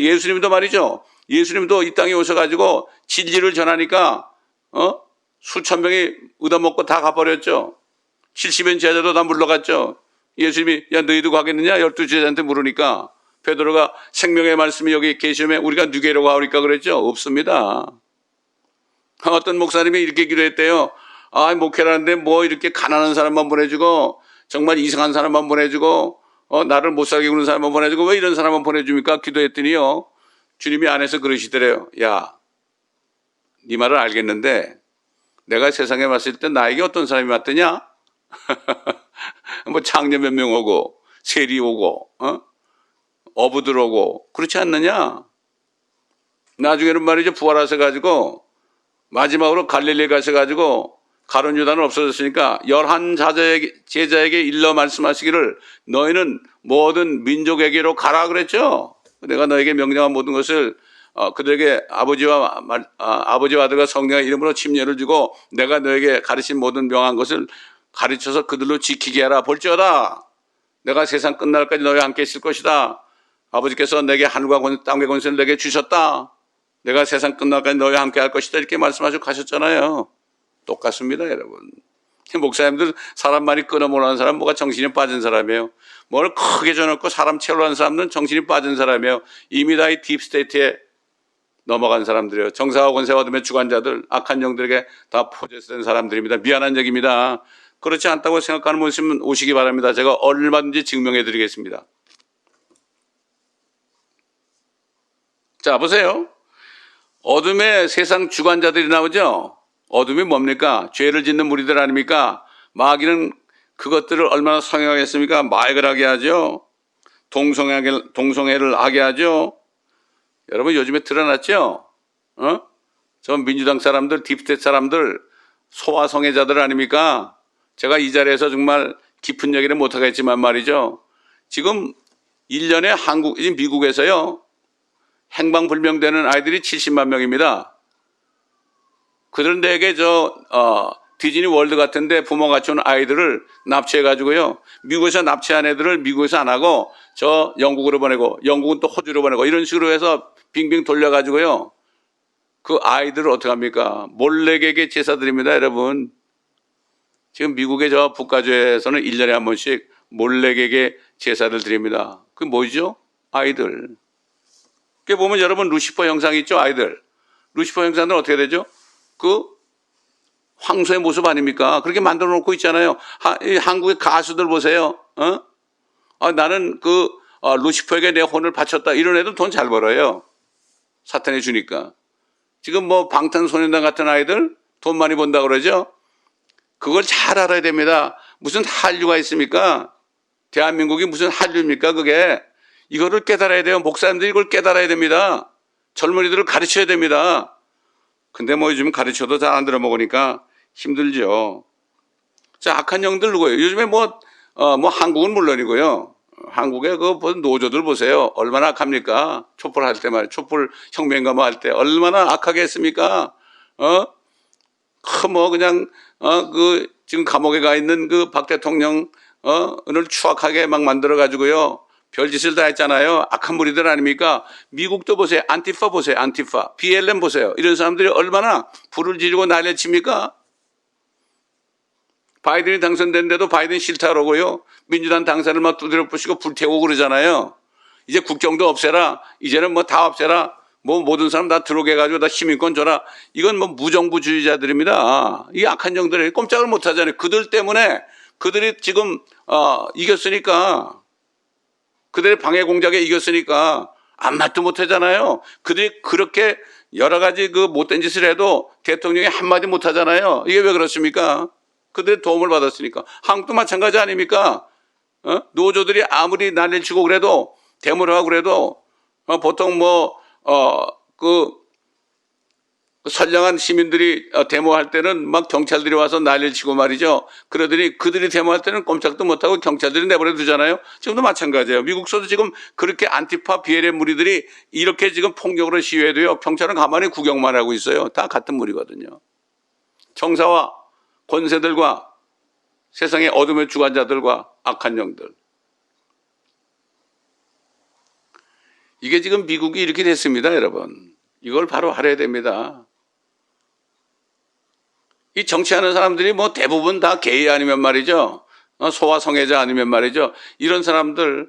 예수님도 말이죠. 예수님도 이 땅에 오셔가지고 진리를 전하니까 수천 명이 얻어먹고 다 가버렸죠. 70인 제자도 다 물러갔죠. 예수님이 야 너희도 가겠느냐? 12제자한테 물으니까 베드로가 생명의 말씀이 여기 계시면 우리가 누구로 가오리까 그랬죠. 없습니다. 어떤 목사님이 이렇게 기도했대요. 아, 목회라는데 뭐 이렇게 가난한 사람만 보내주고 정말 이상한 사람만 보내주고 나를 못 살게 구는 사람만 보내주고 왜 이런 사람만 보내줍니까? 기도했더니요. 주님이 안에서 그러시더래요. 야, 네 말을 알겠는데 내가 세상에 왔을 때 나에게 어떤 사람이 왔더냐? 뭐 장녀 몇 명 오고 세리 오고 어부들 오고 그렇지 않느냐? 나중에는 말이죠. 부활하셔가지고 마지막으로 갈릴리 가셔가지고 가룟 유다는 없어졌으니까 11 제자에게 일러 말씀하시기를 너희는 모든 민족에게로 가라 그랬죠. 내가 너에게 명령한 모든 것을 그들에게 아버지와 아들과 성령의 이름으로 침례를 주고 내가 너에게 가르친 모든 명한 것을 가르쳐서 그들로 지키게 하라. 볼지어다 내가 세상 끝날까지 너희와 함께 있을 것이다. 아버지께서 내게 하늘과 땅의 권세를 내게 주셨다. 내가 세상 끝날까지 너희와 함께 할 것이다. 이렇게 말씀하시고 가셨잖아요. 똑같습니다, 여러분. 목사님들 사람 많이 끊어모으는 사람 뭐가 정신이 빠진 사람이에요. 뭘 크게 줘놓고 사람 채우려 하는 사람들은 정신이 빠진 사람이에요. 이미 다 이 딥스테이트에 넘어간 사람들이에요. 정사와 권세와 어둠의 주관자들, 악한 영들에게 다 포제된 사람들입니다. 미안한 얘기입니다. 그렇지 않다고 생각하는 분이시면 오시기 바랍니다. 제가 얼마든지 증명해 드리겠습니다. 자, 보세요. 어둠의 세상 주관자들이 나오죠. 어둠이 뭡니까? 죄를 짓는 무리들 아닙니까? 마귀는 그것들을 얼마나 성행하겠습니까? 마약을 하게 하죠. 동성애를 하게 하죠. 여러분 요즘에 드러났죠? 저 민주당 사람들, 딥스테이트 사람들, 소아성애자들 아닙니까? 제가 이 자리에서 정말 깊은 얘기를 못하겠지만 말이죠. 지금 1년에 미국에서요. 행방불명되는 아이들이 70만 명입니다. 그들은 대개 디즈니 월드 같은데 부모 같이 온 아이들을 납치해가지고요. 미국에서 납치한 애들을 미국에서 안 하고 저 영국으로 보내고 영국은 또 호주로 보내고 이런 식으로 해서 빙빙 돌려가지고요. 그 아이들을 어떻게 합니까? 몰래개개 제사드립니다, 여러분. 지금 미국의 저 북가주에서는 1년에 한 번씩 몰래개개 제사를 드립니다. 그게 뭐죠? 아이들. 그게 보면 여러분 루시퍼 형상 있죠, 아이들. 루시퍼 형상은 어떻게 되죠? 그 황소의 모습 아닙니까? 그렇게 만들어 놓고 있잖아요. 한국의 가수들 보세요. 나는 루시퍼에게 내 혼을 바쳤다. 이런 애들 돈 잘 벌어요. 사탄이 주니까. 지금 뭐 방탄소년단 같은 아이들 돈 많이 번다 그러죠? 그걸 잘 알아야 됩니다. 무슨 한류가 있습니까? 대한민국이 무슨 한류입니까? 그게. 이거를 깨달아야 돼요. 목사님들이 이걸 깨달아야 됩니다. 젊은이들을 가르쳐야 됩니다. 근데 뭐 요즘 가르쳐도 잘 안 들어먹으니까 힘들죠. 자, 악한 영들 누구예요? 요즘에 한국은 물론이고요. 한국의 노조들 보세요. 얼마나 악합니까? 촛불 할 때 말이에요. 촛불 혁명가 뭐 할 때 얼마나 악하게 했습니까? 지금 감옥에 가 있는 그 박 대통령을 추악하게 막 만들어가지고요. 별짓을 다 했잖아요. 악한 무리들 아닙니까? 미국도 보세요. 안티파 보세요. 안티파. BLM 보세요. 이런 사람들이 얼마나 불을 지르고 난리를 칩니까? 바이든이 당선됐는데도 바이든 싫다 그러고요. 민주당 당선을 막 두드려 부시고 불태우고 그러잖아요. 이제 국경도 없애라. 이제는 뭐 다 없애라. 뭐 모든 사람 다 들어오게 해가지고 다 시민권 줘라. 이건 뭐 무정부주의자들입니다. 이 악한 영들이 꼼짝을 못 하잖아요. 그들 때문에 그들이 지금 이겼으니까 그들의 방해 공작에 이겼으니까 아무 말도 못하잖아요. 그들이 그렇게 여러 가지 그 못된 짓을 해도 대통령이 한마디 못하잖아요. 이게 왜 그렇습니까? 그들의 도움을 받았으니까. 한국도 마찬가지 아닙니까? 노조들이 아무리 난리를 치고 그래도 데모를 하고 그래도 보통 선량한 시민들이 데모할 때는 막 경찰들이 와서 난리를 치고 말이죠. 그러더니 그들이 데모할 때는 꼼짝도 못하고 경찰들이 내버려 두잖아요. 지금도 마찬가지예요. 미국서도 지금 그렇게 안티파 비엘의 무리들이 이렇게 지금 폭력으로 시위해도요. 경찰은 가만히 구경만 하고 있어요. 다 같은 무리거든요. 정사와 권세들과 세상의 어둠의 주관자들과 악한 영들. 이게 지금 미국이 이렇게 됐습니다, 여러분. 이걸 바로 알아야 됩니다. 이 정치하는 사람들이 뭐 대부분 다 게이 아니면 말이죠. 소아성애자 아니면 말이죠. 이런 사람들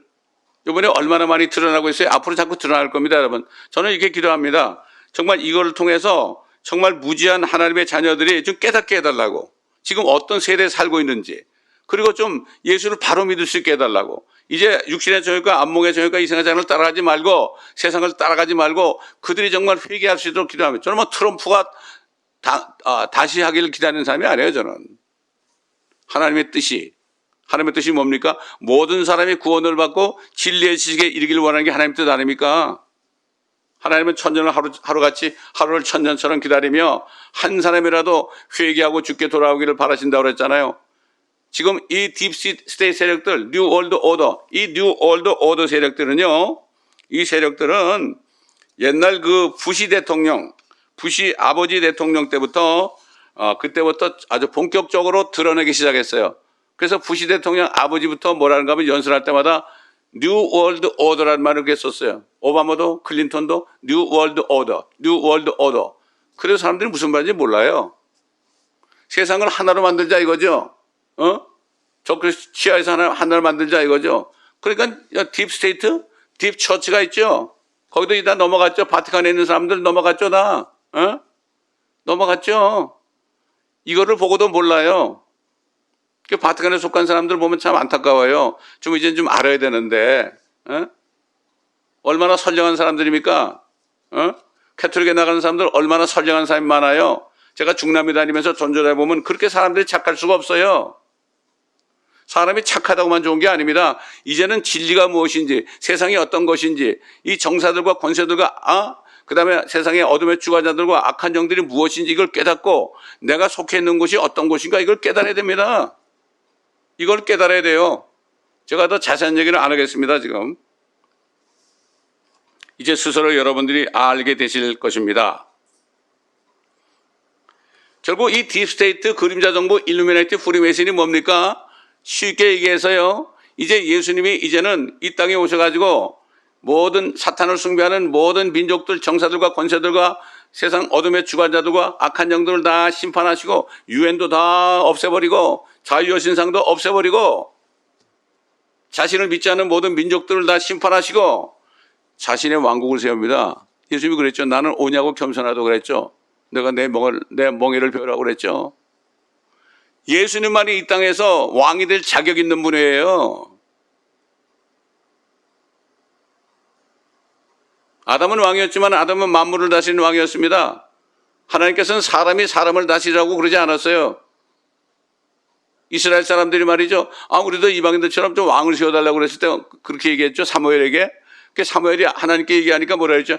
이번에 얼마나 많이 드러나고 있어요. 앞으로 자꾸 드러날 겁니다, 여러분. 저는 이렇게 기도합니다. 정말 이걸 통해서 정말 무지한 하나님의 자녀들이 좀 깨닫게 해달라고. 지금 어떤 세대에 살고 있는지. 그리고 좀 예수를 바로 믿을 수 있게 해달라고. 이제 육신의 정욕과 안목의 정욕과 이생의 자녀를 따라가지 말고 세상을 따라가지 말고 그들이 정말 회개할 수 있도록 기도합니다. 저는 뭐 트럼프가 다시 하기를 기다리는 사람이 아니에요, 저는. 하나님의 뜻이 뭡니까? 모든 사람이 구원을 받고 진리의 지식에 이르기를 원하는 게 하나님의 뜻 아닙니까? 하나님은 천년을 하루같이 하루를 천년처럼 기다리며 한 사람이라도 회개하고 죽게 돌아오기를 바라신다고 그랬잖아요. 지금 이 딥스테이트 세력들, 뉴 월드 오더, 이 뉴 월드 오더 세력들은요, 이 세력들은 옛날 그 부시 대통령, 부시 아버지 대통령 때부터 그때부터 아주 본격적으로 드러내기 시작했어요. 그래서 부시 대통령 아버지부터 뭐라는가 하면 연설할 때마다 뉴 월드 오더라는 말을 그렇게 썼어요. 오바마도 클린턴도 뉴 월드 오더, 뉴 월드 오더. 그래서 사람들이 무슨 말인지 몰라요. 세상을 하나로 만들자 이거죠. 저크리스치아에서 하나를 만들자 이거죠. 그러니까 딥스테이트, 딥처치가 있죠. 거기도 다 넘어갔죠. 바티칸에 있는 사람들 넘어갔죠, 다. 넘어갔죠. 이거를 보고도 몰라요. 바티칸에 속한 사람들 보면 참 안타까워요. 좀 이제 좀 알아야 되는데, 얼마나 선량한 사람들입니까? 캐톨릭에 나가는 사람들 얼마나 선량한 사람이 많아요. 제가 중남미 다니면서 전전해 보면 그렇게 사람들이 착할 수가 없어요. 사람이 착하다고만 좋은 게 아닙니다. 이제는 진리가 무엇인지, 세상이 어떤 것인지, 이 정사들과 권세들과 그다음에 세상의 어둠의 주관자들과 악한 영들이 무엇인지 이걸 깨닫고 내가 속해 있는 곳이 어떤 곳인가 이걸 깨달아야 됩니다. 이걸 깨달아야 돼요. 제가 더 자세한 얘기는 안 하겠습니다, 지금. 이제 스스로 여러분들이 알게 되실 것입니다. 결국 이 딥스테이트 그림자 정부 일루미나티 프리메이슨이 뭡니까? 쉽게 얘기해서요. 이제 예수님이 이제는 이 땅에 오셔가지고 모든 사탄을 숭배하는 모든 민족들, 정사들과 권세들과 세상 어둠의 주관자들과 악한 영들을 다 심판하시고 유엔도 다 없애버리고 자유여신상도 없애버리고 자신을 믿지 않는 모든 민족들을 다 심판하시고 자신의 왕국을 세웁니다. 예수님이 그랬죠. 나는 오냐고 겸손하다고 그랬죠. 내가 내 멍에를 베으라고 그랬죠. 예수님만이 이 땅에서 왕이 될 자격 있는 분이에요. 아담은 왕이었지만 아담은 만물을 다스리는 왕이었습니다. 하나님께서는 사람이 사람을 다스리라고 그러지 않았어요. 이스라엘 사람들이 말이죠. 우리도 이방인들처럼 좀 왕을 세워달라고 그랬을 때 그렇게 얘기했죠. 사무엘에게. 그 사무엘이 하나님께 얘기하니까 뭐라 했죠?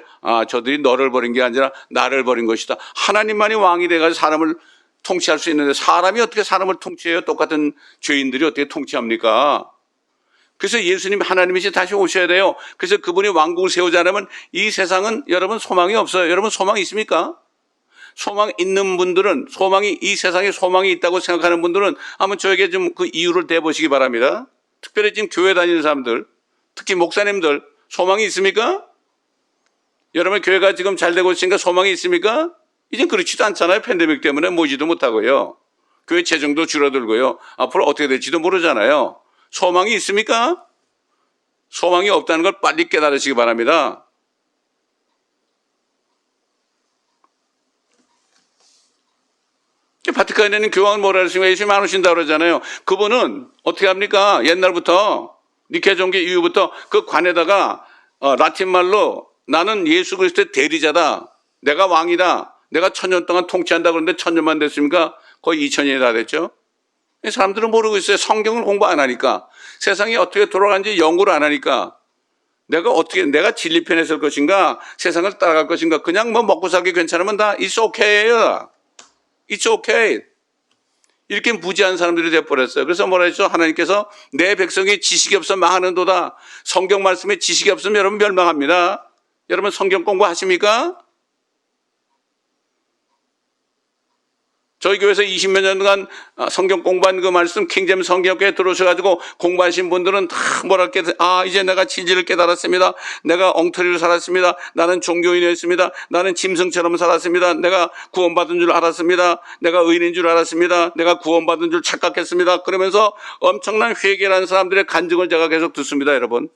저들이 너를 버린 게 아니라 나를 버린 것이다. 하나님만이 왕이 돼가지고 사람을 통치할 수 있는데 사람이 어떻게 사람을 통치해요? 똑같은 죄인들이 어떻게 통치합니까? 그래서 예수님 하나님이시 다시 오셔야 돼요. 그래서 그분이 왕국을 세우지 않으면 이 세상은 여러분 소망이 없어요. 여러분 소망 있습니까? 소망 있는 분들은 이 세상에 소망이 있다고 생각하는 분들은 한번 저에게 좀 그 이유를 대보시기 바랍니다. 특별히 지금 교회 다니는 사람들, 특히 목사님들 소망이 있습니까? 여러분 교회가 지금 잘 되고 있으니까 소망이 있습니까? 이젠 그렇지도 않잖아요. 팬데믹 때문에 모이지도 못하고요. 교회 재정도 줄어들고요. 앞으로 어떻게 될지도 모르잖아요. 소망이 있습니까? 소망이 없다는 걸 빨리 깨달으시기 바랍니다. 바티칸에 있는 교황은 뭐라 그랬습니까? 예수님 안 오신다고 그러잖아요. 그분은 어떻게 합니까? 옛날부터 니케 종교 이후부터 그 관에다가 라틴 말로 나는 예수 그리스도의 대리자다. 내가 왕이다. 내가 1000년 동안 통치한다 그러는데 1000년만 됐습니까? 거의 2000년이 다 됐죠. 사람들은 모르고 있어요. 성경을 공부 안 하니까. 세상이 어떻게 돌아가는지 연구를 안 하니까. 내가 진리 편에 설 것인가? 세상을 따라갈 것인가? 그냥 뭐 먹고 살기 괜찮으면 다 it's okay예요. It's okay. 이렇게 무지한 사람들이 돼버렸어요. 그래서 뭐라 했죠? 하나님께서 내 백성이 지식이 없어 망하는도다. 성경 말씀에 지식이 없으면 여러분 멸망합니다. 여러분 성경 공부하십니까? 저희 교회에서 20몇 년간 성경 공부한 그 말씀 킹제임스 성경교회에 들어오셔가지고 공부하신 분들은 다 뭐랄까 이제 내가 진리를 깨달았습니다. 내가 엉터리로 살았습니다. 나는 종교인이었습니다. 나는 짐승처럼 살았습니다. 내가 구원받은 줄 알았습니다. 내가 의인인 줄 알았습니다. 내가 구원받은 줄 착각했습니다. 그러면서 엄청난 회개라는 사람들의 간증을 제가 계속 듣습니다, 여러분.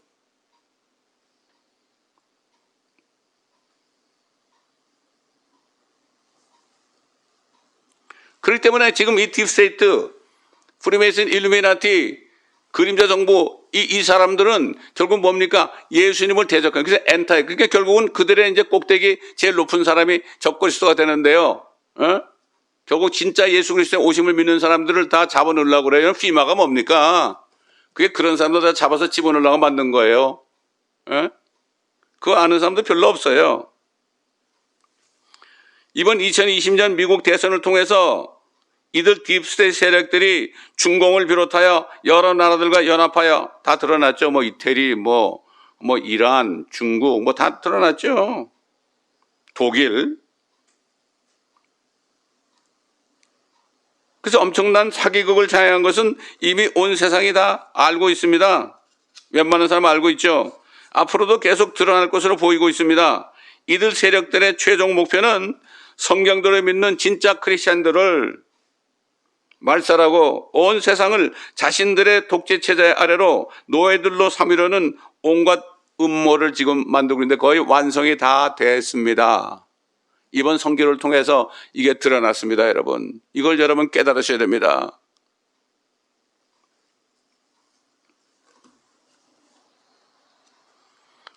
그렇기 때문에 지금 이 딥스테이트, 프리메이슨, 일루미나티, 그림자 정부 이 사람들은 결국 뭡니까? 예수님을 대적하는. 그래서 엔타이. 그러니까 결국은 그들의 이제 꼭대기 제일 높은 사람이 적그리스도가 되는데요. 결국 진짜 예수 그리스도의 오심을 믿는 사람들을 다 잡아넣으려고 그래요. 피마가 뭡니까? 그게 그런 사람들 다 잡아서 집어넣으려고 만든 거예요. 그거 아는 사람도 별로 없어요. 이번 2020년 미국 대선을 통해서 이들 딥스테이트 세력들이 중공을 비롯하여 여러 나라들과 연합하여 다 드러났죠. 뭐 이태리, 뭐 이란, 중국, 뭐 다 드러났죠. 독일. 그래서 엄청난 사기극을 자행한 것은 이미 온 세상이 다 알고 있습니다. 웬만한 사람 알고 있죠. 앞으로도 계속 드러날 것으로 보이고 있습니다. 이들 세력들의 최종 목표는 성경대로 믿는 진짜 크리스찬들을 말살하고 온 세상을 자신들의 독재 체제 아래로 노예들로 삼으려는 온갖 음모를 지금 만들고 있는데 거의 완성이 다 됐습니다. 이번 선교를 통해서 이게 드러났습니다, 여러분. 이걸 여러분 깨달으셔야 됩니다.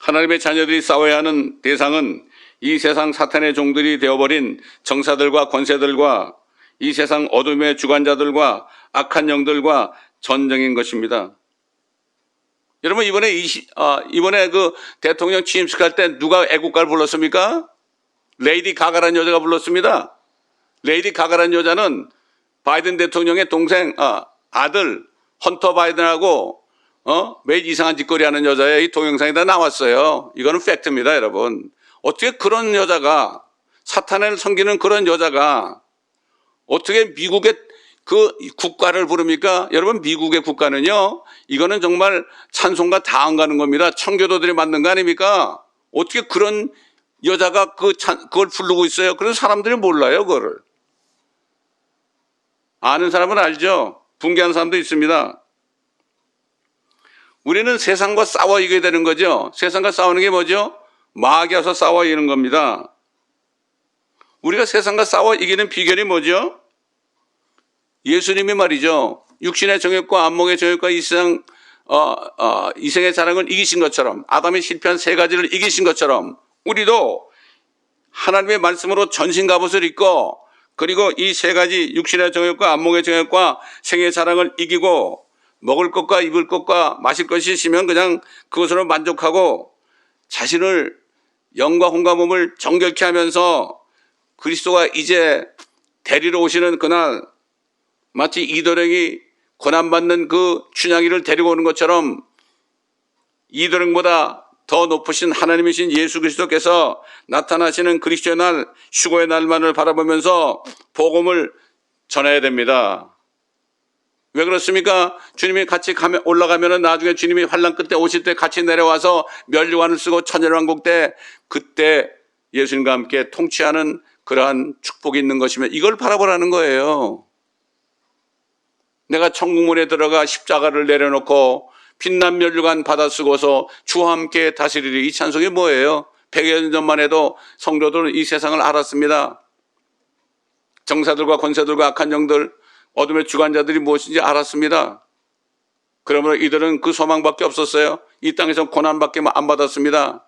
하나님의 자녀들이 싸워야 하는 대상은 이 세상 사탄의 종들이 되어버린 정사들과 권세들과 이 세상 어둠의 주관자들과 악한 영들과 전쟁인 것입니다. 여러분 이번에 그 대통령 취임식할 때 누가 애국가를 불렀습니까? 레이디 가가라는 여자가 불렀습니다. 레이디 가가라는 여자는 바이든 대통령의 동생 아들 헌터 바이든하고 매일 이상한 짓거리 하는 여자의 이 동영상이 다 나왔어요. 이거는 팩트입니다, 여러분. 어떻게 그런 여자가 사탄을 섬기는 그런 여자가 어떻게 미국의 그 국가를 부릅니까? 여러분 미국의 국가는요. 이거는 정말 찬송가 다 안 가는 겁니다. 청교도들이 만든 거 아닙니까? 어떻게 그런 여자가 그걸 부르고 있어요? 그래서 사람들이 몰라요, 그거를. 아는 사람은 알죠. 붕괴한 사람도 있습니다. 우리는 세상과 싸워 이겨야 되는 거죠. 세상과 싸우는 게 뭐죠? 마귀 와서 싸워 이기는 겁니다. 우리가 세상과 싸워 이기는 비결이 뭐죠? 예수님이 말이죠. 육신의 정욕과 안목의 정욕과 이 세상 이생의 자랑을 이기신 것처럼 아담이 실패한 세 가지를 이기신 것처럼 우리도 하나님의 말씀으로 전신 갑옷을 입고 그리고 이 세 가지 육신의 정욕과 안목의 정욕과 생의 자랑을 이기고 먹을 것과 입을 것과 마실 것이 있으면 그냥 그것으로 만족하고 자신을 영과 혼과 몸을 정결케 하면서 그리스도가 이제 데리러 오시는 그날 마치 이도령이 고난받는 그 춘향이를 데리고 오는 것처럼 이도령보다 더 높으신 하나님이신 예수 그리스도께서 나타나시는 그리스도의 날, 휴거의 날만을 바라보면서 복음을 전해야 됩니다. 왜 그렇습니까? 주님이 같이 올라가면은 나중에 주님이 환난 끝에 오실 때 같이 내려와서 면류관을 쓰고 천일왕국 때 그때 예수님과 함께 통치하는 그러한 축복이 있는 것이면 이걸 바라보라는 거예요. 내가 천국문에 들어가 십자가를 내려놓고 빛난 면류관 받아 쓰고서 주와 함께 다스리리. 이 찬송이 뭐예요? 100여 년 전만 해도 성도들은 이 세상을 알았습니다. 정사들과 권세들과 악한 영들, 어둠의 주관자들이 무엇인지 알았습니다. 그러므로 이들은 그 소망밖에 없었어요. 이 땅에서 고난밖에 안 받았습니다.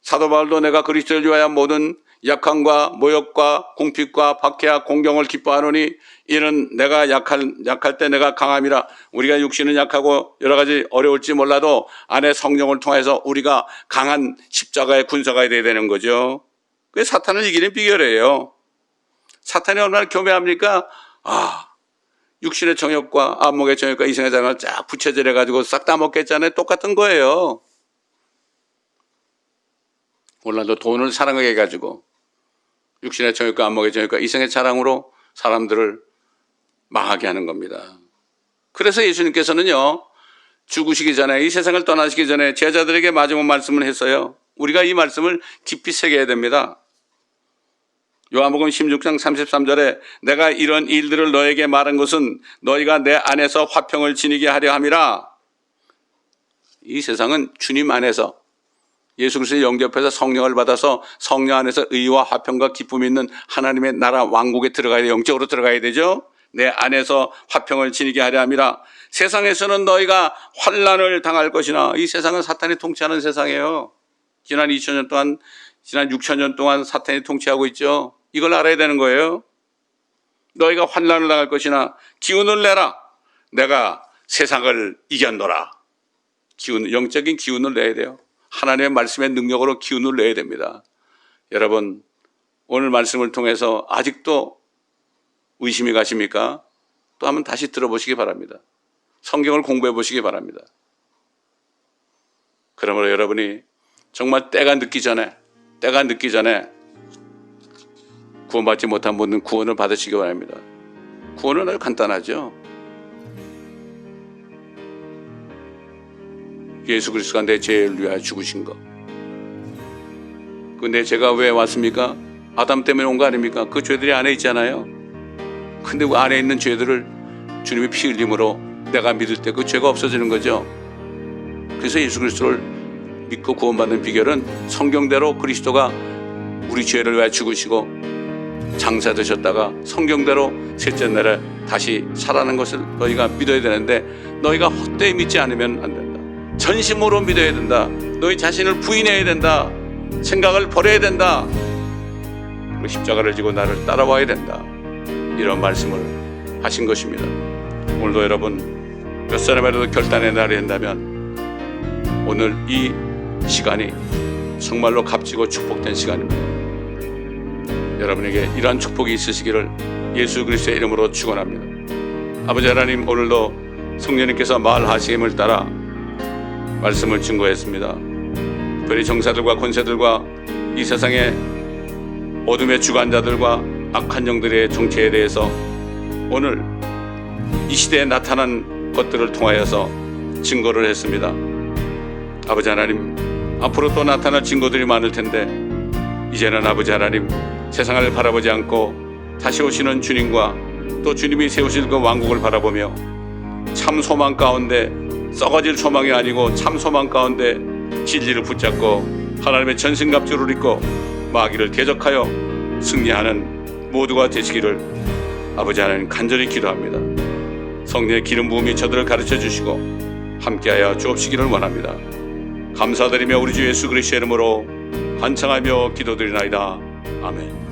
사도 바울도 내가 그리스도를 위하여 모든 약함과 모욕과 궁핍과 박해와 공경을 기뻐하노니 이는 내가 약할 때 내가 강함이라. 우리가 육신은 약하고 여러 가지 어려울지 몰라도 안에 성령을 통해서 우리가 강한 십자가의 군사가 되어야 되는 거죠. 그게 사탄을 이기는 비결이에요. 사탄이 얼마나 교묘합니까? 육신의 정욕과 안목의 정욕과 이성의 장을 쫙 부채질해가지고 싹 다 먹겠잖아요. 똑같은 거예요. 오늘도 돈을 사랑하게 해가지고 육신의 정욕과 안목의 정욕과 이성의 자랑으로 사람들을 망하게 하는 겁니다. 그래서 예수님께서는요, 죽으시기 전에, 이 세상을 떠나시기 전에 제자들에게 마지막 말씀을 했어요. 우리가 이 말씀을 깊이 새겨야 됩니다. 요한복음 16장 33절에 내가 이런 일들을 너에게 말한 것은 너희가 내 안에서 화평을 지니게 하려 함이라. 이 세상은 주님 안에서 예수 그리스도의 영접해서 성령을 받아서 성령 안에서 의와 화평과 기쁨이 있는 하나님의 나라 왕국에 들어가야 돼. 영적으로 들어가야 되죠. 내 안에서 화평을 지니게 하려 함이라. 세상에서는 너희가 환난을 당할 것이나. 이 세상은 사탄이 통치하는 세상이에요. 지난 2000년 동안, 지난 6000년 동안 사탄이 통치하고 있죠. 이걸 알아야 되는 거예요. 너희가 환난을 당할 것이나 기운을 내라. 내가 세상을 이겼노라. 영적인 기운을 내야 돼요. 하나님의 말씀의 능력으로 기운을 내야 됩니다. 여러분, 오늘 말씀을 통해서 아직도 의심이 가십니까? 또 한번 다시 들어보시기 바랍니다. 성경을 공부해 보시기 바랍니다. 그러므로 여러분이 정말 때가 늦기 전에 구원받지 못한 분은 구원을 받으시기 바랍니다. 구원은 아주 간단하죠. 예수 그리스도가 내 죄를 위하여 죽으신 것. 근데 제가 왜 왔습니까? 아담 때문에 온 거 아닙니까? 그 죄들이 안에 있잖아요. 근데 그 안에 있는 죄들을 주님이 피 흘림으로 내가 믿을 때 그 죄가 없어지는 거죠. 그래서 예수 그리스도를 믿고 구원받는 비결은 성경대로 그리스도가 우리 죄를 위하여 죽으시고 장사되셨다가 성경대로 셋째 날에 다시 살아나는 것을 너희가 믿어야 되는데, 너희가 헛되이 믿지 않으면 안 된다. 전심으로 믿어야 된다. 너희 자신을 부인해야 된다. 생각을 버려야 된다. 그리고 십자가를 지고 나를 따라와야 된다. 이런 말씀을 하신 것입니다. 오늘도 여러분 몇 사람이라도 결단의 날이 된다면 오늘 이 시간이 정말로 값지고 축복된 시간입니다. 여러분에게 이러한 축복이 있으시기를 예수 그리스도의 이름으로 축원합니다. 아버지 하나님, 오늘도 성령님께서 말하심을 따라 말씀을 증거했습니다. 특별히 정사들과 권세들과 이 세상의 어둠의 주관자들과 악한 영들의 정체에 대해서 오늘 이 시대에 나타난 것들을 통하여서 증거를 했습니다. 아버지 하나님, 앞으로 또 나타날 증거들이 많을 텐데 이제는 아버지 하나님, 세상을 바라보지 않고 다시 오시는 주님과 또 주님이 세우실 그 왕국을 바라보며 참 소망 가운데, 썩어질 소망이 아니고 참 소망 가운데 진리를 붙잡고 하나님의 전신갑주를 입고 마귀를 대적하여 승리하는 모두가 되시기를 아버지 하나님 간절히 기도합니다. 성령의 기름 부음이 저들을 가르쳐 주시고 함께하여 주옵시기를 원합니다. 감사드리며 우리 주 예수 그리스도의 이름으로 간청하며 기도드리나이다. 아멘.